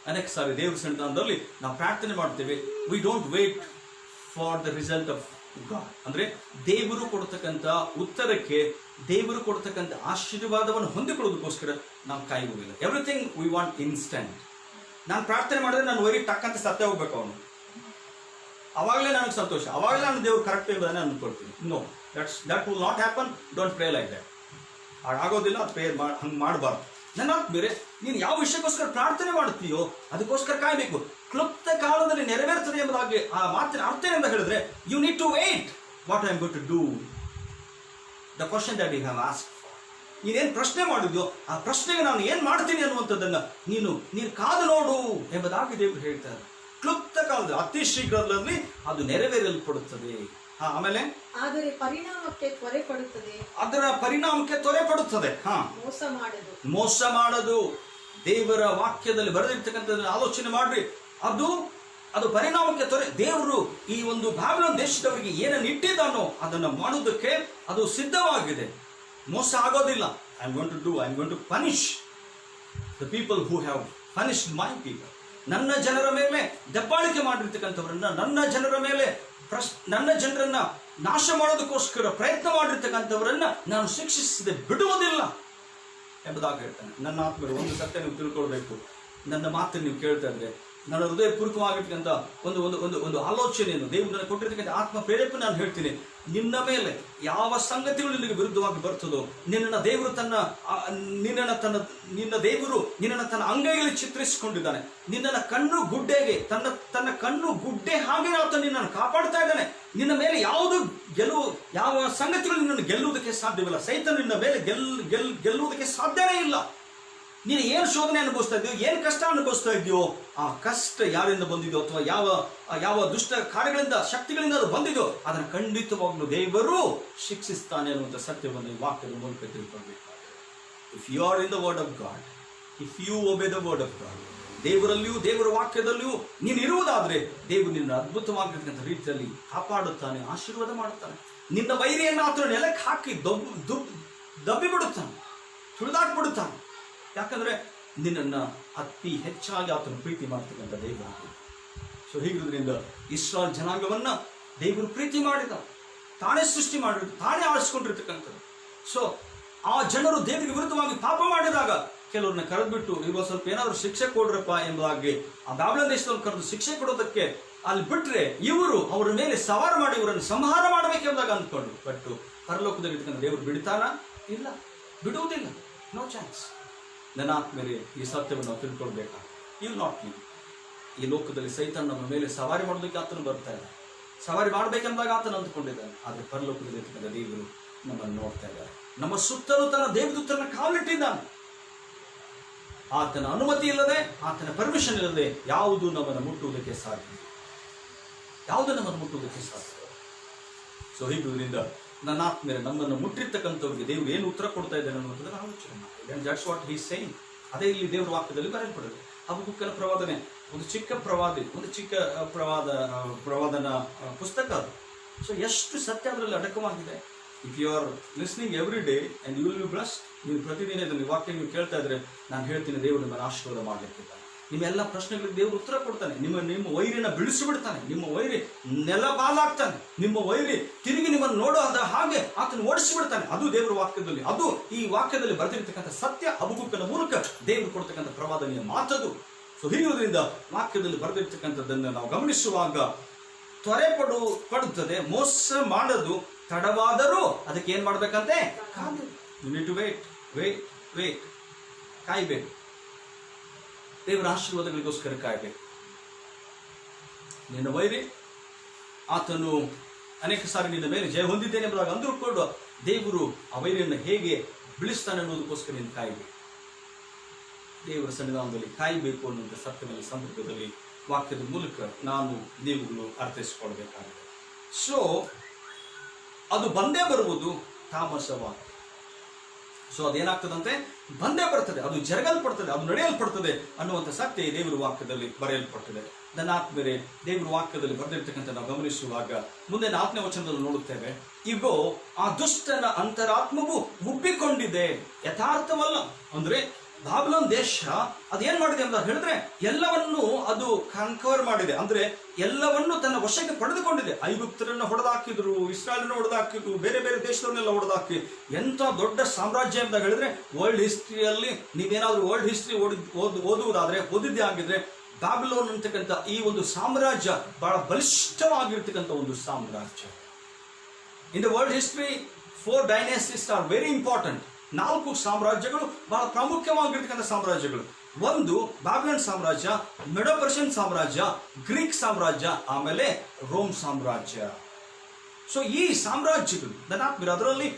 ಅನೇಕ ಸಾರಿ ದೇವರ ಸನ್ನಿಧಾನದಲ್ಲಿ ನಾವು ಪ್ರಾರ್ಥನೆ ಮಾಡ್ತೇವೆ, we don't wait for the result of God. ಅಂದ್ರೆ ದೇವರು ಕೊಡ್ತಕ್ಕಂಥ ಉತ್ತರಕ್ಕೆ, ದೇವರು ಕೊಡ್ತಕ್ಕಂಥ ಆಶೀರ್ವಾದವನ್ನು ಹೊಂದಿಕೊಳ್ಳೋದಕ್ಕೋಸ್ಕರ ನಾವು ಕಾಯುವುದಿಲ್ಲ. Everything we want instant. ನಾನು ಪ್ರಾರ್ಥನೆ ಮಾಡಿದ್ರೆ ನಾನು ವರಿ ಟಕ್ಕಂತ ಸತ್ಯ ಹೋಗ್ಬೇಕು ಅವನು, ಅವಾಗಲೇ ನನಗೆ ಸಂತೋಷ, ಅವಾಗಲೇ ನಾನು ದೇವ್ರು ಕರೆಕ್ಟ್ ಎಂಬುದನ್ನು ಅನ್ಕೊಳ್ತೀನಿ. No, that will not happen. Don't pray like that. ಆಗೋದಿಲ್ಲ, ಅದು ಪ್ರೇಯರ್ ಹಂಗೆ ಮಾಡಬಾರ್ದು. ನನ್ನ ಬೇರೆ ನೀನು ಯಾವ ವಿಷಯಕ್ಕೋಸ್ಕರ ಪ್ರಾರ್ಥನೆ ಮಾಡುತ್ತೀಯೋ ಅದಕ್ಕೋಸ್ಕರ ಕಾಯಬೇಕು. ಕ್ಲುಪ್ತ ಕಾಲದಲ್ಲಿ ನೆರವೇರ್ತದೆ ಎಂಬುದಾಗಿ ಆ ಮಾತಿನ ಅರ್ಥ ಏನಂತ ಹೇಳಿದ್ರೆ, you need to wait what I am going to do, the question that you have asked for. ನೀನೇನು ಪ್ರಶ್ನೆ ಮಾಡಿದ್ಯೋ ಆ ಪ್ರಶ್ನೆಗೆ ನಾನು ಏನು ಮಾಡ್ತೀನಿ ಅನ್ನುವಂಥದ್ದನ್ನು ನೀನು ಕಾದು ನೋಡು ಎಂಬುದಾಗಿ ದೇವರು ಹೇಳ್ತಾರೆ. ಕ್ಲುಪ್ತ ಕಾಲದಲ್ಲಿ ಅತಿ ಶೀಘ್ರದಲ್ಲಿ ಅದು ನೆರವೇರಲ್ಪಡುತ್ತದೆ. ಆಮೇಲೆ ಆದರೆ ಪರಿಣಾಮಕ್ಕೆ ತ್ವರೆ ಪಡುತ್ತದೆ, ಅದರ ಪರಿಣಾಮಕ್ಕೆ ತ್ವರೆ ಪಡುತ್ತದೆ. ಮೋಸ ಮಾಡದು. ದೇವರ ವಾಕ್ಯದಲ್ಲಿ ಬರೆದಿರ್ತಕ್ಕಂಥದ್ದನ್ನು ಆಲೋಚನೆ ಮಾಡ್ರಿ. ಅದು ಪರಿಣಾಮಕ್ಕೆ ತ್ವರೆ. ದೇವರು ಈ ಒಂದು ಬ್ಯಾಬಿಲೋನ್ ದೇಶದವರಿಗೆ ಏನನ್ನು ಇಟ್ಟಿದ್ದಾನೋ ಅದನ್ನು ಮಾಡೋದಕ್ಕೆ ಅದು ಸಿದ್ಧವಾಗಿದೆ. ಮೋಸ ಆಗೋದಿಲ್ಲ. I am going to punish the people who have punished my people. ನನ್ನ ಜನರ ಮೇಲೆ ದಬ್ಬಾಳಿಕೆ ಮಾಡಿರ್ತಕ್ಕಂಥವ್ರನ್ನ, ನನ್ನ ಜನರನ್ನ ನಾಶ ಮಾಡೋದಕ್ಕೋಸ್ಕರ ಪ್ರಯತ್ನ ಮಾಡಿರ್ತಕ್ಕಂಥವರನ್ನ ನಾನು ಶಿಕ್ಷಿಸದೆ ಬಿಡುವುದಿಲ್ಲ ಎಂಬುದಾಗಿ ಹೇಳ್ತಾನೆ. ನನ್ನ ಆತ್ಮರು ಒಂದು ಸತ್ಯ ನೀವು ತಿಳ್ಕೊಳ್ಬೇಕು. ನನ್ನ ಮಾತನ್ನು ನೀವು ಕೇಳ್ತಾ ಇದ್ರೆ ನನ್ನ ಹೃದಯಪೂರ್ವಕವಾಗಿರ್ತಕ್ಕಂಥ ಒಂದು ಆಲೋಚನೆಯನ್ನು ದೇವರು ಕೊಟ್ಟಿರ್ತಕ್ಕಂಥ ಆತ್ಮ ಪ್ರೇರೇಪಣೆ ನಾನು ಹೇಳ್ತೀನಿ. ನಿನ್ನ ಮೇಲೆ ಯಾವ ಸಂಗತಿಗಳು ನಿನಗೆ ವಿರುದ್ಧವಾಗಿ ಬರ್ತದೋ ನಿನ್ನ ದೇವರು ನಿನ್ನನ್ನು ತನ್ನ ಅಂಗೈಯಲ್ಲಿ ಚಿತ್ರಿಸಿಕೊಂಡಿದ್ದಾನೆ. ನಿನ್ನ ಕಣ್ಣು ಗುಡ್ಡೆಗೆ ತನ್ನ ಕಣ್ಣು ಗುಡ್ಡೆ ಹಾಗೆ ಆತ ನಿನ್ನನ್ನು ಕಾಪಾಡ್ತಾ ಇದ್ದಾನೆ. ನಿನ್ನ ಮೇಲೆ ಯಾವ ಸಂಗತಿಗಳು ನಿನ್ನನ್ನು ಗೆಲ್ಲುವುದಕ್ಕೆ ಸಾಧ್ಯವಿಲ್ಲ. ಸೈತಾನ ನಿನ್ನ ಮೇಲೆ ಗೆಲ್ಲುವುದಕ್ಕೆ ಸಾಧ್ಯವೇ ಇಲ್ಲ. ನೀನು ಏನು ಶೋಧನೆ ಅನುಭವಿಸ್ತಾ ಇದೆಯೋ, ಏನು ಕಷ್ಟ ಅನುಭವಿಸ್ತಾ ಇದೆಯೋ, ಆ ಕಷ್ಟ ಯಾರಿಂದ ಬಂದಿದೆಯೋ ಅಥವಾ ಯಾವ ದುಷ್ಟ ಕಾರ್ಯಗಳಿಂದ ಶಕ್ತಿಗಳಿಂದ ಅದು ಬಂದಿದೆಯೋ ಅದನ್ನು ಖಂಡಿತವಾಗ್ಲೂ ದೇವರು ಶಿಕ್ಷಿಸ್ತಾನೆ ಅನ್ನುವಂಥ ಸತ್ಯವನ್ನು ಈ ವಾಕ್ಯದ ಮೂಲಕ ತಿಳ್ಕೊಳ್ಬೇಕಾಗುತ್ತೆ. If you are in the word of God, if you obey the word of God, ದೇವರಲ್ಲಿಯೂ ದೇವರ ವಾಕ್ಯದಲ್ಲಿಯೂ ನೀನು ಇರುವುದಾದ್ರೆ ದೇವರು ನಿನ್ನ ಅದ್ಭುತವಾಗಿರ್ತಕ್ಕಂಥ ರೀತಿಯಲ್ಲಿ ಕಾಪಾಡುತ್ತಾನೆ, ಆಶೀರ್ವಾದ ಮಾಡುತ್ತಾನೆ. ನಿನ್ನ ವೈರಿಯನ್ನು ಆತನ ನೆಲಕ್ಕೆ ಹಾಕಿ ದಬ್ಬಿ ಬಿಡುತ್ತಾನೆ, ತುಳಿದಾಕ್ಬಿಡುತ್ತಾನೆ. ಯಾಕಂದ್ರೆ ನಿನ್ನನ್ನು ಅತಿ ಹೆಚ್ಚಾಗಿ ಆತನು ಪ್ರೀತಿ ಮಾಡ್ತಕ್ಕಂಥ ದೇವರು. ಸೊ ಹೀಗಿರೋದ್ರಿಂದ ಇಸ್ರಾಯೇಲ್ ಜನಾಂಗವನ್ನ ದೇವರು ಪ್ರೀತಿ ಮಾಡಿದ, ತಾನೇ ಸೃಷ್ಟಿ ಮಾಡಿದ, ತಾನೇ ಆರಿಸಿಕೊಂಡಿರ್ತಕ್ಕಂಥದ್ದು. ಸೊ ಆ ಜನರು ದೇವರಿಗೆ ವಿರುದ್ಧವಾಗಿ ಪಾಪ ಮಾಡಿದಾಗ ಕೆಲವ್ರನ್ನ ಕರೆದ್ಬಿಟ್ಟು ಇವಾಗ ಸ್ವಲ್ಪ ಏನಾದರೂ ಶಿಕ್ಷೆ ಕೊಡ್ರಪ್ಪ ಎಂಬುದಾಗಿ ಆ ಬ್ಯಾಬಿಲೋನ್ ದೇಶದಲ್ಲಿ ಕರೆದು ಶಿಕ್ಷೆ ಕೊಡೋದಕ್ಕೆ ಅಲ್ಲಿ ಬಿಟ್ರೆ ಇವರು ಅವರ ಮೇಲೆ ಸವಾರು ಮಾಡಿ ಇವರನ್ನು ಸಂಹಾರ ಮಾಡಬೇಕೆಂಬುದಾಗ ಅಂದ್ಕೊಂಡು. ಬಟ್ ಪರಲೋಕದಲ್ಲಿ ಇರ್ತಕ್ಕಂಥ ದೇವರು ಬಿಡ್ತಾನ? ಇಲ್ಲ, ಬಿಡುವುದಿಲ್ಲ. No chance. ನನ್ನ ಆತ್ಮೇಲೆ ಈ ಸತ್ಯವನ್ನು ನಾವು ತಿಳ್ಕೊಳ್ಬೇಕಾ? ಇಲ್ ನಾಟ್ ಮೀ. ಈ ಲೋಕದಲ್ಲಿ ಸೈತಾನ್ ನಮ್ಮ ಮೇಲೆ ಸವಾರಿ ಮಾಡೋದಕ್ಕೆ ಆತನು ಬರ್ತಾ ಇದ್ದಾನೆ, ಸವಾರಿ ಮಾಡ್ಬೇಕೆಂಬುದಾಗ ಆತನು ಅಂದ್ಕೊಂಡಿದ್ದಾನೆ. ಆದರೆ ಪರಲೋಕದಲ್ಲಿ ಇರ್ತಕ್ಕಂಥ ದೇವರು ನಮ್ಮನ್ನು ನೋಡ್ತಾ ಇದ್ದಾರೆ. ನಮ್ಮ ಸುತ್ತಲೂ ತನ್ನ ದೇವದೂತರನ್ನ ಕಾವಲಿಟ್ಟಿದ್ದಾನೆ. ಆತನ ಅನುಮತಿ ಇಲ್ಲದೆ, ಆತನ ಪರ್ಮಿಷನ್ ಇಲ್ಲದೆ ಯಾವುದು ನಮ್ಮನ್ನು ಮುಟ್ಟುವುದಕ್ಕೆ ಸಾಧ್ಯ. ಸೊ ಹೀಗುವುದರಿಂದ ನನ್ನ ಆತ್ಮೇಲೆ ನಮ್ಮನ್ನು ಮುಟ್ಟಿರ್ತಕ್ಕಂಥವ್ರಿಗೆ ದೇವರು ಏನು ಉತ್ತರ ಕೊಡ್ತಾ ಇದ್ದಾನೆ ಅನ್ನೋದನ್ನು ಆಲೋಚನೆ ಮಾಡಿ. That's what he saying. ಅದೇ ಇಲ್ಲಿ ದೇವರ ವಾಕ್ಯದಲ್ಲಿ ಬರೆಯಲ್ಪಡುತ್ತೆ. ಹಬಕ್ಕೂಕನ ಪ್ರವಾದನೆ ಒಂದು ಚಿಕ್ಕ ಪ್ರವಾದನ ಪುಸ್ತಕ ಅದು. ಸೊ ಎಷ್ಟು ಸತ್ಯ ಅದರಲ್ಲಿ ಅಡಕವಾಗಿದೆ. If you are listening every day and you will be blessed. ನೀವು ಪ್ರತಿದಿನ ಇದನ್ನು ವಾಕ್ಯ ನೀವು ಕೇಳ್ತಾ ಇದ್ರೆ ನಾನು ಹೇಳ್ತೀನಿ, ದೇವರು ನಿಮ್ಮನ್ನು ಆಶೀರ್ವಾದ ಮಾಡಲಿಕ್ಕಿದ್ದಾನೆ. ನಿಮ್ಮೆಲ್ಲ ಪ್ರಶ್ನೆಗಳಿಗೆ ದೇವರು ಉತ್ತರ ಕೊಡ್ತಾನೆ. ನಿಮ್ಮ ವೈರಿನ ಬಿಡಿಸಿಬಿಡ್ತಾನೆ. ನಿಮ್ಮ ವೈರಿ ನೆಲಬಾಲಾಗ್ತಾನೆ. ನಿಮ್ಮ ವೈರಿ ತಿರುಗಿ ನಿಮ್ಮನ್ನು ನೋಡೋದ ಹಾಗೆ ಆತನ ಓಡಿಸಿಬಿಡ್ತಾನೆ. ಅದು ದೇವರ ವಾಕ್ಯದಲ್ಲಿ, ಅದು ಈ ವಾಕ್ಯದಲ್ಲಿ ಬರೆದಿರ್ತಕ್ಕಂಥ ಸತ್ಯ. ಹಬಕ್ಕೂಕನ ಮೂಲಕ ದೇವರು ಕೊಡ್ತಕ್ಕಂಥ ಪ್ರವಾದನೆಯ ಮಾತದು. ಸೊ ಹೀಗಿರೋದ್ರಿಂದ ವಾಕ್ಯದಲ್ಲಿ ಬರೆದಿರ್ತಕ್ಕಂಥದ್ದನ್ನು ನಾವು ಗಮನಿಸುವಾಗ ತ್ವರೆ ಪಡುತ್ತದೆ. ಮೋಸ ಮಾಡದು, ತಡವಾದರೂ ಅದಕ್ಕೆ ಏನ್ ಮಾಡ್ಬೇಕಂತೆ? You need to wait. ಕಾಯ್ಬೇಕು. ದೇವರ ಆಶೀರ್ವಾದಗಳಿಗೋಸ್ಕರ ಕಾಯ್ಬೇಕು. ನಿನ್ನ ವೈರಿ ಆತನು ಅನೇಕ ಸಾರಿ ನಿನ್ನ ಮೇಲೆ ಜಯ ಹೊಂದಿದ್ದೇನೆ ಎಂಬುದಾಗಿ ಅಂದುಕೊಂಡು ದೇವರು ಆ ವೈರಿಯನ್ನು ಹೇಗೆ ಬಿಳಿಸ್ತಾನೆ ಅನ್ನೋದಕ್ಕೋಸ್ಕರ ನೀನು ಕಾಯಬೇಕು. ದೇವರ ಸನ್ನಿಧಾನದಲ್ಲಿ ಕಾಯಬೇಕು ಅನ್ನುವಂಥ ಸತ್ಯದಲ್ಲಿ ಸಂದರ್ಭದಲ್ಲಿ ವಾಕ್ಯದ ಮೂಲಕ ನೀವುಗಳು ಅರ್ಥೈಸಿಕೊಳ್ಬೇಕಾಗಿದೆ. ಸೊ ಅದು ಬಂದೇ ಬರುವುದು ತಾಮಸವಾಗಿ. ಸೊ ಅದೇನಾಗ್ತದಂತೆ? ಬಂದೇ ಬರ್ತದೆ, ಅದು ಜರಗಲ್ಪಡ್ತದೆ, ಅದು ನಡೆಯಲ್ಪಡ್ತದೆ ಅನ್ನುವಂಥ ಸತ್ಯ ದೇವರ ವಾಕ್ಯದಲ್ಲಿ ಬರೆಯಲ್ಪಡ್ತದೆ. ನನ್ನ ಆತ್ಮೀಯರೇ, ದೇವರ ವಾಕ್ಯದಲ್ಲಿ ಬರೆದಿರ್ತಕ್ಕಂಥ ನಾವು ಗಮನಿಸುವಾಗ ಮುಂದೆ 4ನೇ ವಚನದಲ್ಲಿ ನೋಡುತ್ತೇವೆ, ಇಗೋ ಆ ದುಷ್ಟನ ಅಂತರಾತ್ಮವು ಉಬ್ಬಿಕೊಂಡಿದೆ, ಯಥಾರ್ಥವಲ್ಲ. ಅಂದ್ರೆ ಬಾಬಿಲೋನ್ ದೇಶ ಅದೇನ್ ಮಾಡಿದೆ ಅಂತ ಹೇಳಿದ್ರೆ ಎಲ್ಲವನ್ನೂ ಅದು ಕನ್ಕವರ್ ಮಾಡಿದೆ. ಅಂದ್ರೆ ಎಲ್ಲವನ್ನೂ ತನ್ನ ವಶಕ್ಕೆ ಪಡೆದುಕೊಂಡಿದೆ. ಐಗುಪ್ತರನ್ನ ಹೊಡೆದಾಕಿದ್ರು, ಇಸ್ರಾಯೇಲನ್ನ ಹೊಡೆದಾಕಿದ್ರು, ಬೇರೆ ಬೇರೆ ದೇಶದನ್ನೆಲ್ಲ ಹೊಡೆದಾಕಿ ಎಂತ ದೊಡ್ಡ ಸಾಮ್ರಾಜ್ಯ ಅಂತ ಹೇಳಿದ್ರೆ ವರ್ಲ್ಡ್ ಹಿಸ್ಟ್ರಿಯಲ್ಲಿ ನೀವೇನಾದ್ರೂ ವರ್ಲ್ಡ್ ಹಿಸ್ಟ್ರಿ ಓದಿದ್ದೇ ಆಗಿದ್ರೆ ಬಾಬಿಲೋನ್ ಅಂತಕ್ಕಂಥ ಈ ಒಂದು ಸಾಮ್ರಾಜ್ಯ ಬಹಳ ಬಲಿಷ್ಠವಾಗಿರ್ತಕ್ಕಂಥ ಒಂದು ಸಾಮ್ರಾಜ್ಯ. In the world history 4 dynasties are very important. 4 ಸಾಮ್ರಾಜ್ಯಗಳು ಬಹಳ ಪ್ರಾಮುಖ್ಯವಾಗಿರ್ತಕ್ಕಂಥ ಸಾಮ್ರಾಜ್ಯಗಳು. ಒಂದು ಬ್ಯಾಬಿಲೋನ್ ಸಾಮ್ರಾಜ್ಯ, ಮೆಡೋ ಪರ್ಷಿಯನ್ ಸಾಮ್ರಾಜ್ಯ, ಗ್ರೀಕ್ ಸಾಮ್ರಾಜ್ಯ, ಆಮೇಲೆ ರೋಮ್ ಸಾಮ್ರಾಜ್ಯ. ಸೊ ಈ ಸಾಮ್ರಾಜ್ಯಗಳು ಅದರಲ್ಲಿ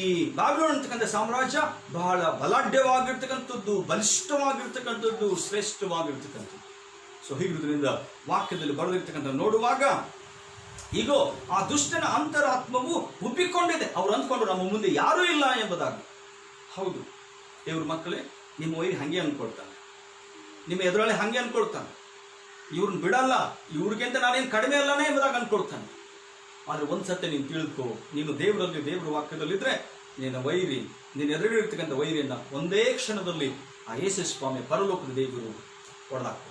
ಈ ಬ್ಯಾಬಿಲೋನ್ ಅಂತಕ್ಕಂಥ ಸಾಮ್ರಾಜ್ಯ ಬಹಳ ಬಲಾಢ್ಯವಾಗಿರ್ತಕ್ಕಂಥದ್ದು, ಬಲಿಷ್ಠವಾಗಿರ್ತಕ್ಕಂಥದ್ದು, ಶ್ರೇಷ್ಠವಾಗಿರ್ತಕ್ಕಂಥದ್ದು. ಸೊ ಹೀಗಿರೋದ್ರಿಂದ ವಾಕ್ಯದಲ್ಲಿ ಬರೆದಿರ್ತಕ್ಕಂಥ ನೋಡುವಾಗ ಈಗ ಆ ದುಷ್ಟನ ಅಂತರಾತ್ಮವು ಉಬ್ಬಿಕೊಂಡಿದೆ. ಅವ್ರು ಅಂದ್ಕೊಂಡು ನಮ್ಮ ಮುಂದೆ ಯಾರೂ ಇಲ್ಲ ಎಂಬುದಾಗಿ. ಹೌದು, ದೇವ್ರ ಮಕ್ಕಳೇ, ನಿಮ್ಮ ವೈರಿ ಹಂಗೆ ಅನ್ಕೊಳ್ತಾನೆ, ನಿಮ್ಮ ಎದುರಲ್ಲಿ ಹಂಗೆ ಅನ್ಕೊಳ್ತಾನೆ, ಇವ್ರನ್ನ ಬಿಡಲ್ಲ, ಇವ್ರಿಗಿಂತ ನಾನೇನು ಕಡಿಮೆ ಅಲ್ಲನೇ ಎಂಬುದಾಗಿ ಅನ್ಕೊಳ್ತಾನೆ. ಆದ್ರೆ ಒಂದ್ಸತಿ ನೀನು ತಿಳ್ಕೊ, ನೀನು ದೇವರ ವಾಕ್ಯದಲ್ಲಿದ್ರೆ ನಿನ್ನ ವೈರಿ, ನಿನ್ನ ಎದುರುಗಿರ್ತಕ್ಕಂಥ ವೈರಿಯನ್ನ ಒಂದೇ ಕ್ಷಣದಲ್ಲಿ ಆ ಯೇಸು ಸ್ವಾಮಿ ಪರಲೋಕದ ದೇವರು ಹೊಡೆದಾಕ್ತಾರೆ.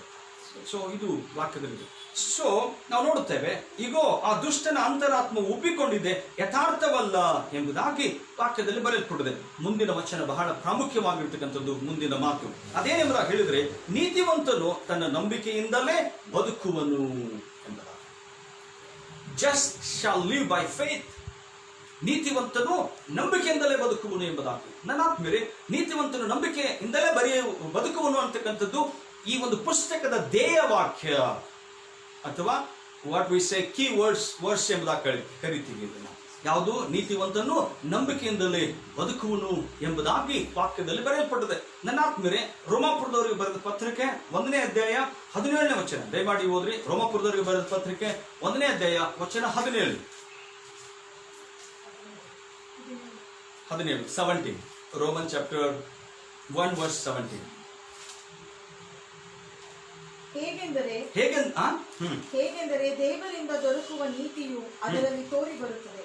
ಸೊ ಇದು ವಾಕ್ಯದಲ್ಲಿದೆ. ಸೊ ನಾವು ನೋಡುತ್ತೇವೆ, ಈಗ ಆ ದುಷ್ಟನ ಅಂತರಾತ್ಮ ಒಪ್ಪಿಕೊಂಡಿದೆ, ಯಥಾರ್ಥವಲ್ಲ ಎಂಬುದಾಗಿ ವಾಕ್ಯದಲ್ಲಿ ಬರೆಯಲ್ಪಟ್ಟಿದೆ. ಮುಂದಿನ ವಚನ ಬಹಳ ಪ್ರಾಮುಖ್ಯವಾಗಿರ್ತಕ್ಕಂಥದ್ದು. ಮುಂದಿನ ಮಾತು ಅದೇನೆಂಬುದಾಗಿ ಹೇಳಿದ್ರೆ, ನೀತಿವಂತನು ತನ್ನ ನಂಬಿಕೆಯಿಂದಲೇ ಬದುಕುವನು ಎಂಬುದಾಗಿ. Just shall live by faith. ನೀತಿವಂತನು ನಂಬಿಕೆಯಿಂದಲೇ ಬದುಕುವನು ಎಂಬುದಾಗಿ. ನನ್ನ ಆತ್ಮೀಯರೇ, ನೀತಿವಂತನು ನಂಬಿಕೆಯಿಂದಲೇ ಬದುಕುವನು ಅಂತಕ್ಕಂಥದ್ದು ಈ ಒಂದು ಪುಸ್ತಕದ ಧ್ಯೇಯ ವಾಕ್ಯ, ಅಥವಾ what we say key words ಎಂಬುದಾಗಿ ಕರಿತೀವಿ. ಇದನ್ನ ಯಾವುದು? ನೀತಿವಂತನು ನಂಬಿಕೆಯಿಂದಲೇ ಬದುಕುವನು ಎಂಬುದಾಗಿ ವಾಕ್ಯದಲ್ಲಿ ಬರೆಯಲ್ಪಟ್ಟಿದೆ. ನನ್ನ ಆತ್ಮೀಯರೇ, ರೋಮಾಪುರದವರಿಗೆ ಬರೆದ ಪತ್ರಿಕೆ 1ನೇ ಅಧ್ಯಾಯ 17ನೇ ವಚನ ದಯಮಾಡಿ ಓದ್ರಿ. ರೋಮಾಪುರದವರಿಗೆ ಬರೆದ ಪತ್ರಿಕೆ 1ನೇ ಅಧ್ಯಾಯ ವಚನ 17. 17 ರೋಮನ್ ಚಾಪ್ಟರ್ 1 ವರ್ಸ್ 17. ಹೇಗೆಂದರೆ ದೇವರಿಂದ ದೊರಕುವ ನೀತಿಯು ಅದರಲ್ಲಿ ತೋರಿ ಬರುತ್ತದೆ.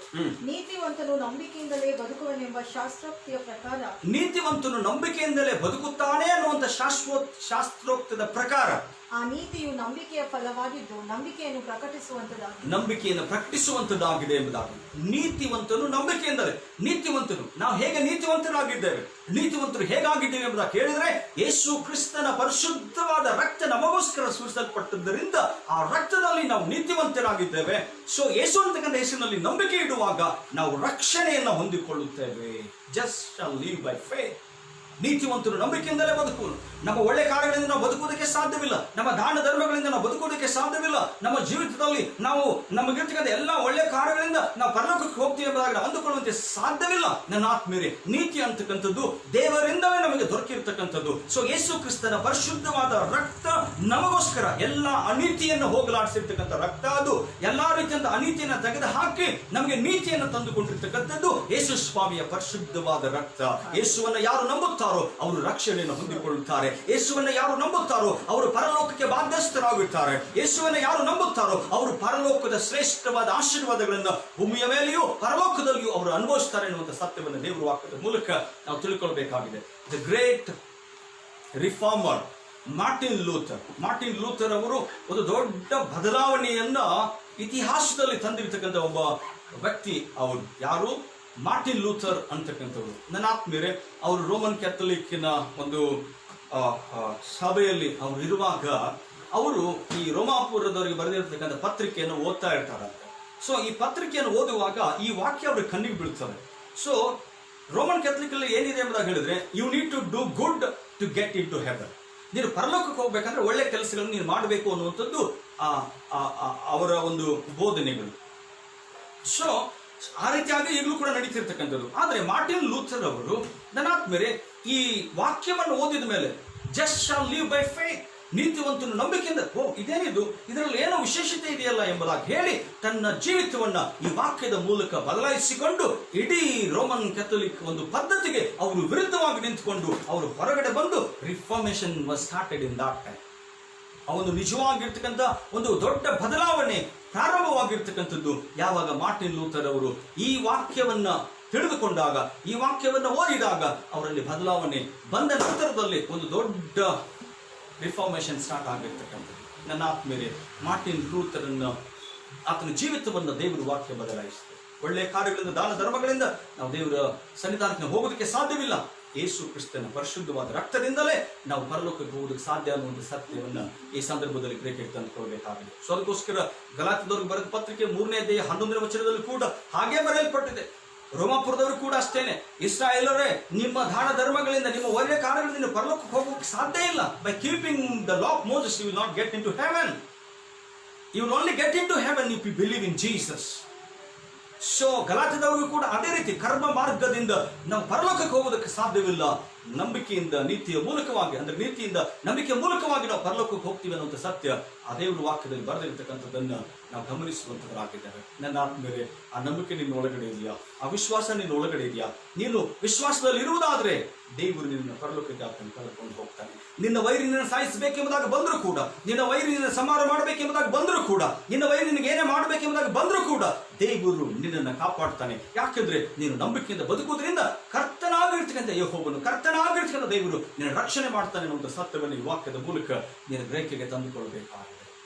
ನೀತಿವಂತನು ನಂಬಿಕೆಯಿಂದಲೇ ಬದುಕುವನೆಂಬ ಶಾಸ್ತ್ರೋಕ್ತಿಯ ಪ್ರಕಾರ, ನೀತಿವಂತನು ನಂಬಿಕೆಯಿಂದಲೇ ಬದುಕುತ್ತಾನೆ ಅನ್ನುವಂಥ ಶಾಸ್ತ್ರೋಕ್ತದ ಪ್ರಕಾರ ಆ ನೀತಿಯು ನಂಬಿಕೆಯ ಫಲವಾಗಿದ್ದು ನಂಬಿಕೆಯನ್ನು ಪ್ರಕಟಿಸುವಂತದ್ದಾಗಿದೆ ಎಂಬುದಾಗಿ. ನೀತಿವಂತನು ನಂಬಿಕೆಯಿಂದಲೇ. ನೀತಿವಂತನು ನಾವು ಹೇಗೆ ನೀತಿವಂತರಾಗಿದ್ದೇವೆ, ನೀತಿವಂತರು ಹೇಗಾಗಿದ್ದೇವೆ ಎಂಬುದಾಗಿ ಕೇಳಿದ್ರೆ, ಯೇಸು ಕ್ರಿಸ್ತನ ಪರಿಶುದ್ಧವಾದ ರಕ್ತ ನಮಗೋಸ್ಕರ ಸುರಿಸಲ್ಪಟ್ಟದ್ದರಿಂದ ಆ ರಕ್ತದಲ್ಲಿ ನಾವು ನೀತಿವಂತರಾಗಿದ್ದೇವೆ. ಸೊ ಯೇಸು ಅಂತಕ್ಕಂಥ ಹೆಸರಿನಲ್ಲಿ ನಂಬಿಕೆ ಇಡುವಾಗ ನಾವು ರಕ್ಷಣೆಯನ್ನು ಹೊಂದಿಕೊಳ್ಳುತ್ತೇವೆ. Just shall live by faith. ನೀತಿವಂತರು ನಂಬಿಕೆಯಿಂದಲೇ ಬದುಕುವರು. ನಮ್ಮ ಒಳ್ಳೆ ಕಾರ್ಯಗಳಿಂದ ನಾವು ಬದುಕುವುದಕ್ಕೆ ಸಾಧ್ಯವಿಲ್ಲ. ನಮ್ಮ ದಾನ ಧರ್ಮಗಳಿಂದ ನಾವು ಬದುಕುವುದಕ್ಕೆ ಸಾಧ್ಯವಿಲ್ಲ. ನಮ್ಮ ಜೀವಿತದಲ್ಲಿ ನಾವು ನಮಗಿರ್ತಕ್ಕಂಥ ಎಲ್ಲ ಒಳ್ಳೆ ಕಾರ್ಯಗಳಿಂದ ನಾವು ಪರಲೋಕಕ್ಕೆ ಹೋಗ್ತೀವಿ ಎಂಬುದಾಗಿ ನಾವು ಅಂದುಕೊಳ್ಳುವಂತೆ ಸಾಧ್ಯವಿಲ್ಲ. ನನ್ನ ಆತ್ಮೀಯರೇ, ನೀತಿ ಅಂತಕ್ಕಂಥದ್ದು ದೇವರಿಂದಲೇ ನಮಗೆ ದೊರಕಿರ್ತಕ್ಕಂಥದ್ದು. ಸೊ ಯೇಸು ಕ್ರಿಸ್ತನ ಪರಿಶುದ್ಧವಾದ ರಕ್ತ ನಮಗೋಸ್ಕರ ಎಲ್ಲ ಅನೀತಿಯನ್ನು ಹೋಗಲಾಡಿಸಿರ್ತಕ್ಕಂಥ ರಕ್ತ. ಅದು ಎಲ್ಲಾ ರೀತಿಯಂತ ಅನೀತಿಯನ್ನು ತೆಗೆದು ಹಾಕಿ ನಮಗೆ ನೀತಿಯನ್ನು ತಂದುಕೊಂಡಿರ್ತಕ್ಕಂಥದ್ದು ಯೇಸು ಸ್ವಾಮಿಯ ಪರಿಶುದ್ಧವಾದ ರಕ್ತ. ಯೇಸುವನ್ನು ಯಾರು ನಂಬುತ್ತಾರೋ ಅವರು ರಕ್ಷಣೆಯನ್ನು ಹೊಂದಿಕೊಳ್ಳುತ್ತಾರೆ. ಯೇಸುವನ್ನು ಯಾರು ನಂಬುತ್ತಾರೋ ಅವರು ಪರಲೋಕಕ್ಕೆ ಬಾಧ್ಯಸ್ಥರಾಗುತ್ತಾರೆ. ಯೇಸುವನ್ನು ಯಾರು ನಂಬುತ್ತಾರೋ ಅವರು ಪರಲೋಕದ ಶ್ರೇಷ್ಠವಾದ ಆಶೀರ್ವಾದಗಳನ್ನು ಭೂಮಿಯ ಮೇಲೆಯೂ ಪರಲೋಕದಲ್ಲಿಯೂ ಅವರು ಅನುಭವಿಸ್ತಾರೆ ಎನ್ನುವಂಥ ಸತ್ಯವನ್ನು ದೇವರ ವಾಕ್ಯದ ಮೂಲಕ ನಾವು ತಿಳ್ಕೊಳ್ಬೇಕಾಗಿದೆ. The great reformer Martin Luther ಅವರು ಒಂದು ದೊಡ್ಡ ಬದಲಾವಣೆಯನ್ನ ಇತಿಹಾಸದಲ್ಲಿ ತಂದಿರತಕ್ಕಂಥ ಒಬ್ಬ ವ್ಯಕ್ತಿ. ಅವರು ಯಾರು? ಮಾರ್ಟಿನ್ ಲೂಥರ್ ಅಂತಕ್ಕಂಥವ್ರು. ನನ್ನ ಆತ್ಮೀಯರೇ, ಅವರು ರೋಮನ್ ಕ್ಯಾಥಲಿಕ್ನ ಒಂದು ಸಭೆಯಲ್ಲಿ ಅವರು ಇರುವಾಗ ಅವರು ಈ ರೋಮಾಪುರದವರಿಗೆ ಬರೆದಿರ್ತಕ್ಕಂಥ ಪತ್ರಿಕೆಯನ್ನು ಓದ್ತಾ ಇರ್ತಾರಂತೆ. ಸೊ ಈ ಪತ್ರಿಕೆಯನ್ನು ಓದುವಾಗ ಈ ವಾಕ್ಯ ಅವ್ರಿಗೆ ಕಣ್ಣಿಗೆ ಬೀಳ್ತದೆ. ಸೊ ರೋಮನ್ ಕ್ಯಾಥಲಿಕ್ ಅಲ್ಲಿ ಏನಿದೆ ಎಂಬುದಾಗಿ ಹೇಳಿದ್ರೆ, you need to do good to get in to heaven. ನೀನು ಪರಲೋಕಕ್ಕೆ ಹೋಗ್ಬೇಕಂದ್ರೆ ಒಳ್ಳೆ ಕೆಲಸಗಳನ್ನು ನೀನು ಮಾಡಬೇಕು ಅನ್ನುವಂಥದ್ದು ಅವರ ಒಂದು ಬೋಧನೆಗಳು. ಸೊ ಆ ರೀತಿಯಾಗಿ ಈಗಲೂ ಕೂಡ ನಡೀತಿರ್ತಕ್ಕಂಥದ್ದು. ಆದರೆ ಮಾರ್ಟಿನ್ ಲೂಥರ್ ಅವರು, ನನ್ನ ಆತ್ಮೀಯರೇ, ಈ ವಾಕ್ಯವನ್ನು ಓದಿದ ಮೇಲೆ just shall live by faith, ನೀತಿವಂತನು ನಂಬಿಕೆಯಿಂದ, ಇದೇನಿದು, ಇದರಲ್ಲಿ ಏನೋ ವಿಶೇಷತೆ ಇದೆಯಲ್ಲ ಎಂಬುದಾಗಿ ಹೇಳಿ ತನ್ನ ಜೀವಿತವನ್ನ ಈ ವಾಕ್ಯದ ಮೂಲಕ ಬದಲಾಯಿಸಿಕೊಂಡು ಇಡೀ ರೋಮನ್ ಕ್ಯಾಥಲಿಕ್ ಒಂದು ಪದ್ಧತಿಗೆ ಅವರು ವಿರುದ್ಧವಾಗಿ ನಿಂತುಕೊಂಡು ಅವರು ಹೊರಗಡೆ ಬಂದು reformation was started in that time. ಆ ಒಂದು ನಿಜವಾಗಿರ್ತಕ್ಕಂಥ ಒಂದು ದೊಡ್ಡ ಬದಲಾವಣೆ ಪ್ರಾರಂಭವಾಗಿರ್ತಕ್ಕಂಥದ್ದು ಯಾವಾಗ ಮಾರ್ಟಿನ್ ಲೂಥರ್ ಅವರು ಈ ವಾಕ್ಯವನ್ನ ತಿಳಿದುಕೊಂಡಾಗ, ಈ ವಾಕ್ಯವನ್ನು ಓದಿದಾಗ ಅವರಲ್ಲಿ ಬದಲಾವಣೆ ಬಂದ ನಂತರದಲ್ಲಿ ಒಂದು ದೊಡ್ಡ ರಿಫಾರ್ಮೇಶನ್ ಸ್ಟಾರ್ಟ್ ಆಗಿರ್ತಕ್ಕಂಥದ್ದು. ನನ್ನ ಆತ್ಮೀಯರೇ, ಮಾರ್ಟಿನ್ ಲೂಥರ್ ಆತನ ಜೀವಿತವನ್ನು ದೇವರ ವಾಕ್ಯ ಬದಲಾಯಿಸಿದೆ. ಒಳ್ಳೆಯ ಕಾರ್ಯಗಳಿಂದ, ದಾನ ಧರ್ಮಗಳಿಂದ ನಾವು ದೇವರ ಸನ್ನಿಧಾನಕ್ಕೆ ಹೋಗೋದಕ್ಕೆ ಸಾಧ್ಯವಿಲ್ಲ. ಯೇಸು ಕ್ರಿಸ್ತನ ಪರಿಶುದ್ಧವಾದ ರಕ್ತದಿಂದಲೇ ನಾವು ಪರಲೋಕಕ್ಕೆ ಹೋಗೋದಕ್ಕೆ ಸಾಧ್ಯ ಅನ್ನುವಂಥ ಸತ್ಯವನ್ನ ಈ ಸಂದರ್ಭದಲ್ಲಿ ಗ್ರಹಿಕೆ ತಂದುಕೊಳ್ಬೇಕಾಗಿದೆ. ಸೊ ಅದಕ್ಕೋಸ್ಕರ ಗಲಾತ್ಯದವರಿಗೆ ಬರೆದ ಪತ್ರಿಕೆ 3ನೇ ಅಧ್ಯಾಯ 11ನೇ ವಚನದಲ್ಲಿ ಕೂಡ ಹಾಗೆ ಬರೆಯಲ್ಪಟ್ಟಿದೆ. ರೋಮಾಪುರದವರು ಕೂಡ ಅಷ್ಟೇನೆ. ಇಸ್ರಾಯೇಲರೇ, ನಿಮ್ಮ ದಾನ ಧರ್ಮಗಳಿಂದ, ನಿಮ್ಮ ಒಳ್ಳೆಯ ಕಾರ್ಯಗಳಿಂದ ಪರಲೋಕಕ್ಕೆ ಹೋಗೋಕೆ ಸಾಧ್ಯ ಇಲ್ಲ. By keeping the law of Moses you will not get in to heaven. You will only get in to heaven if you believe in Jesus. So ಗಲಾತ್ಯದವರಿಗೂ ಕೂಡ ಅದೇ ರೀತಿ ಕರ್ಮ ಮಾರ್ಗದಿಂದ ನಾವು ಪರಲೋಕಕ್ಕೆ ಹೋಗೋದಕ್ಕೆ ಸಾಧ್ಯವಿಲ್ಲ. ನಂಬಿಕೆಯಿಂದ, ನೀತಿಯ ಮೂಲಕವಾಗಿ, ಅಂದ್ರೆ ನೀತಿಯಿಂದ ನಂಬಿಕೆಯ ಮೂಲಕವಾಗಿ ನಾವು ಪರಲೋಕಕ್ಕೆ ಹೋಗ್ತೀವಿ ಅನ್ನುವಂಥ ಸತ್ಯ ಆ ದೇವರ ವಾಕ್ಯದಲ್ಲಿ ಬರೆದಿರ್ತಕ್ಕಂಥದ್ದನ್ನ ನಾವು ಗಮನಿಸುವಂತವರಾಗಿದ್ದಾರೆ. ನನ್ನ ಆದ್ಮೇಲೆ ಆ ನಂಬಿಕೆ ನಿನ್ನ ಒಳಗಡೆ ಇದೆಯಾ? ಆ ವಿಶ್ವಾಸ ನಿನ್ನ ಒಳಗಡೆ ಇದೆಯಾ? ನೀನು ವಿಶ್ವಾಸದಲ್ಲಿ ಇರುವುದಾದ್ರೆ ದೇವರು ನಿನ್ನ ಪರಲೋಕಕ್ಕೆ ಆತನ ಕರೆದುಕೊಂಡು ಹೋಗ್ತಾನೆ. ನಿನ್ನ ವೈರಿನ ಸಾಯಿಸಬೇಕೆಂಬುದಾಗಿ ಬಂದರೂ ಕೂಡ, ನಿನ್ನ ವೈರಿನ ಸಂಹಾರ ಮಾಡಬೇಕೆಂಬುದಾಗಿ ಬಂದರೂ ಕೂಡ, ನಿನ್ನ ವೈರಿ ನಿನಗೆ ಏನೇ ಮಾಡಬೇಕೆಂಬುದಾಗಿ ಬಂದರೂ ಕೂಡ ದೇವರು ನಿನ್ನನ್ನು ಕಾಪಾಡ್ತಾನೆ. ಯಾಕೆಂದ್ರೆ ನೀನು ನಂಬಿಕೆಯಿಂದ ಬದುಕುವುದರಿಂದ ಕರ್ತನಾಗಿರ್ತಕ್ಕಂಥ ಯೆಹೋವನು, ಕರ್ತನಾಗಿರ್ತಕ್ಕಂಥ ದೇವರು ನಿನ್ನ ರಕ್ಷಣೆ ಮಾಡ್ತಾನೆ ಅನ್ನುವಂಥ ಸತ್ಯವನ್ನು ಈ ವಾಕ್ಯದ ಮೂಲಕ ನೀನು ಗ್ರಹಿಕೆಗೆ ತಂದುಕೊಳ್ಳಬೇಕಾಗಿದೆ.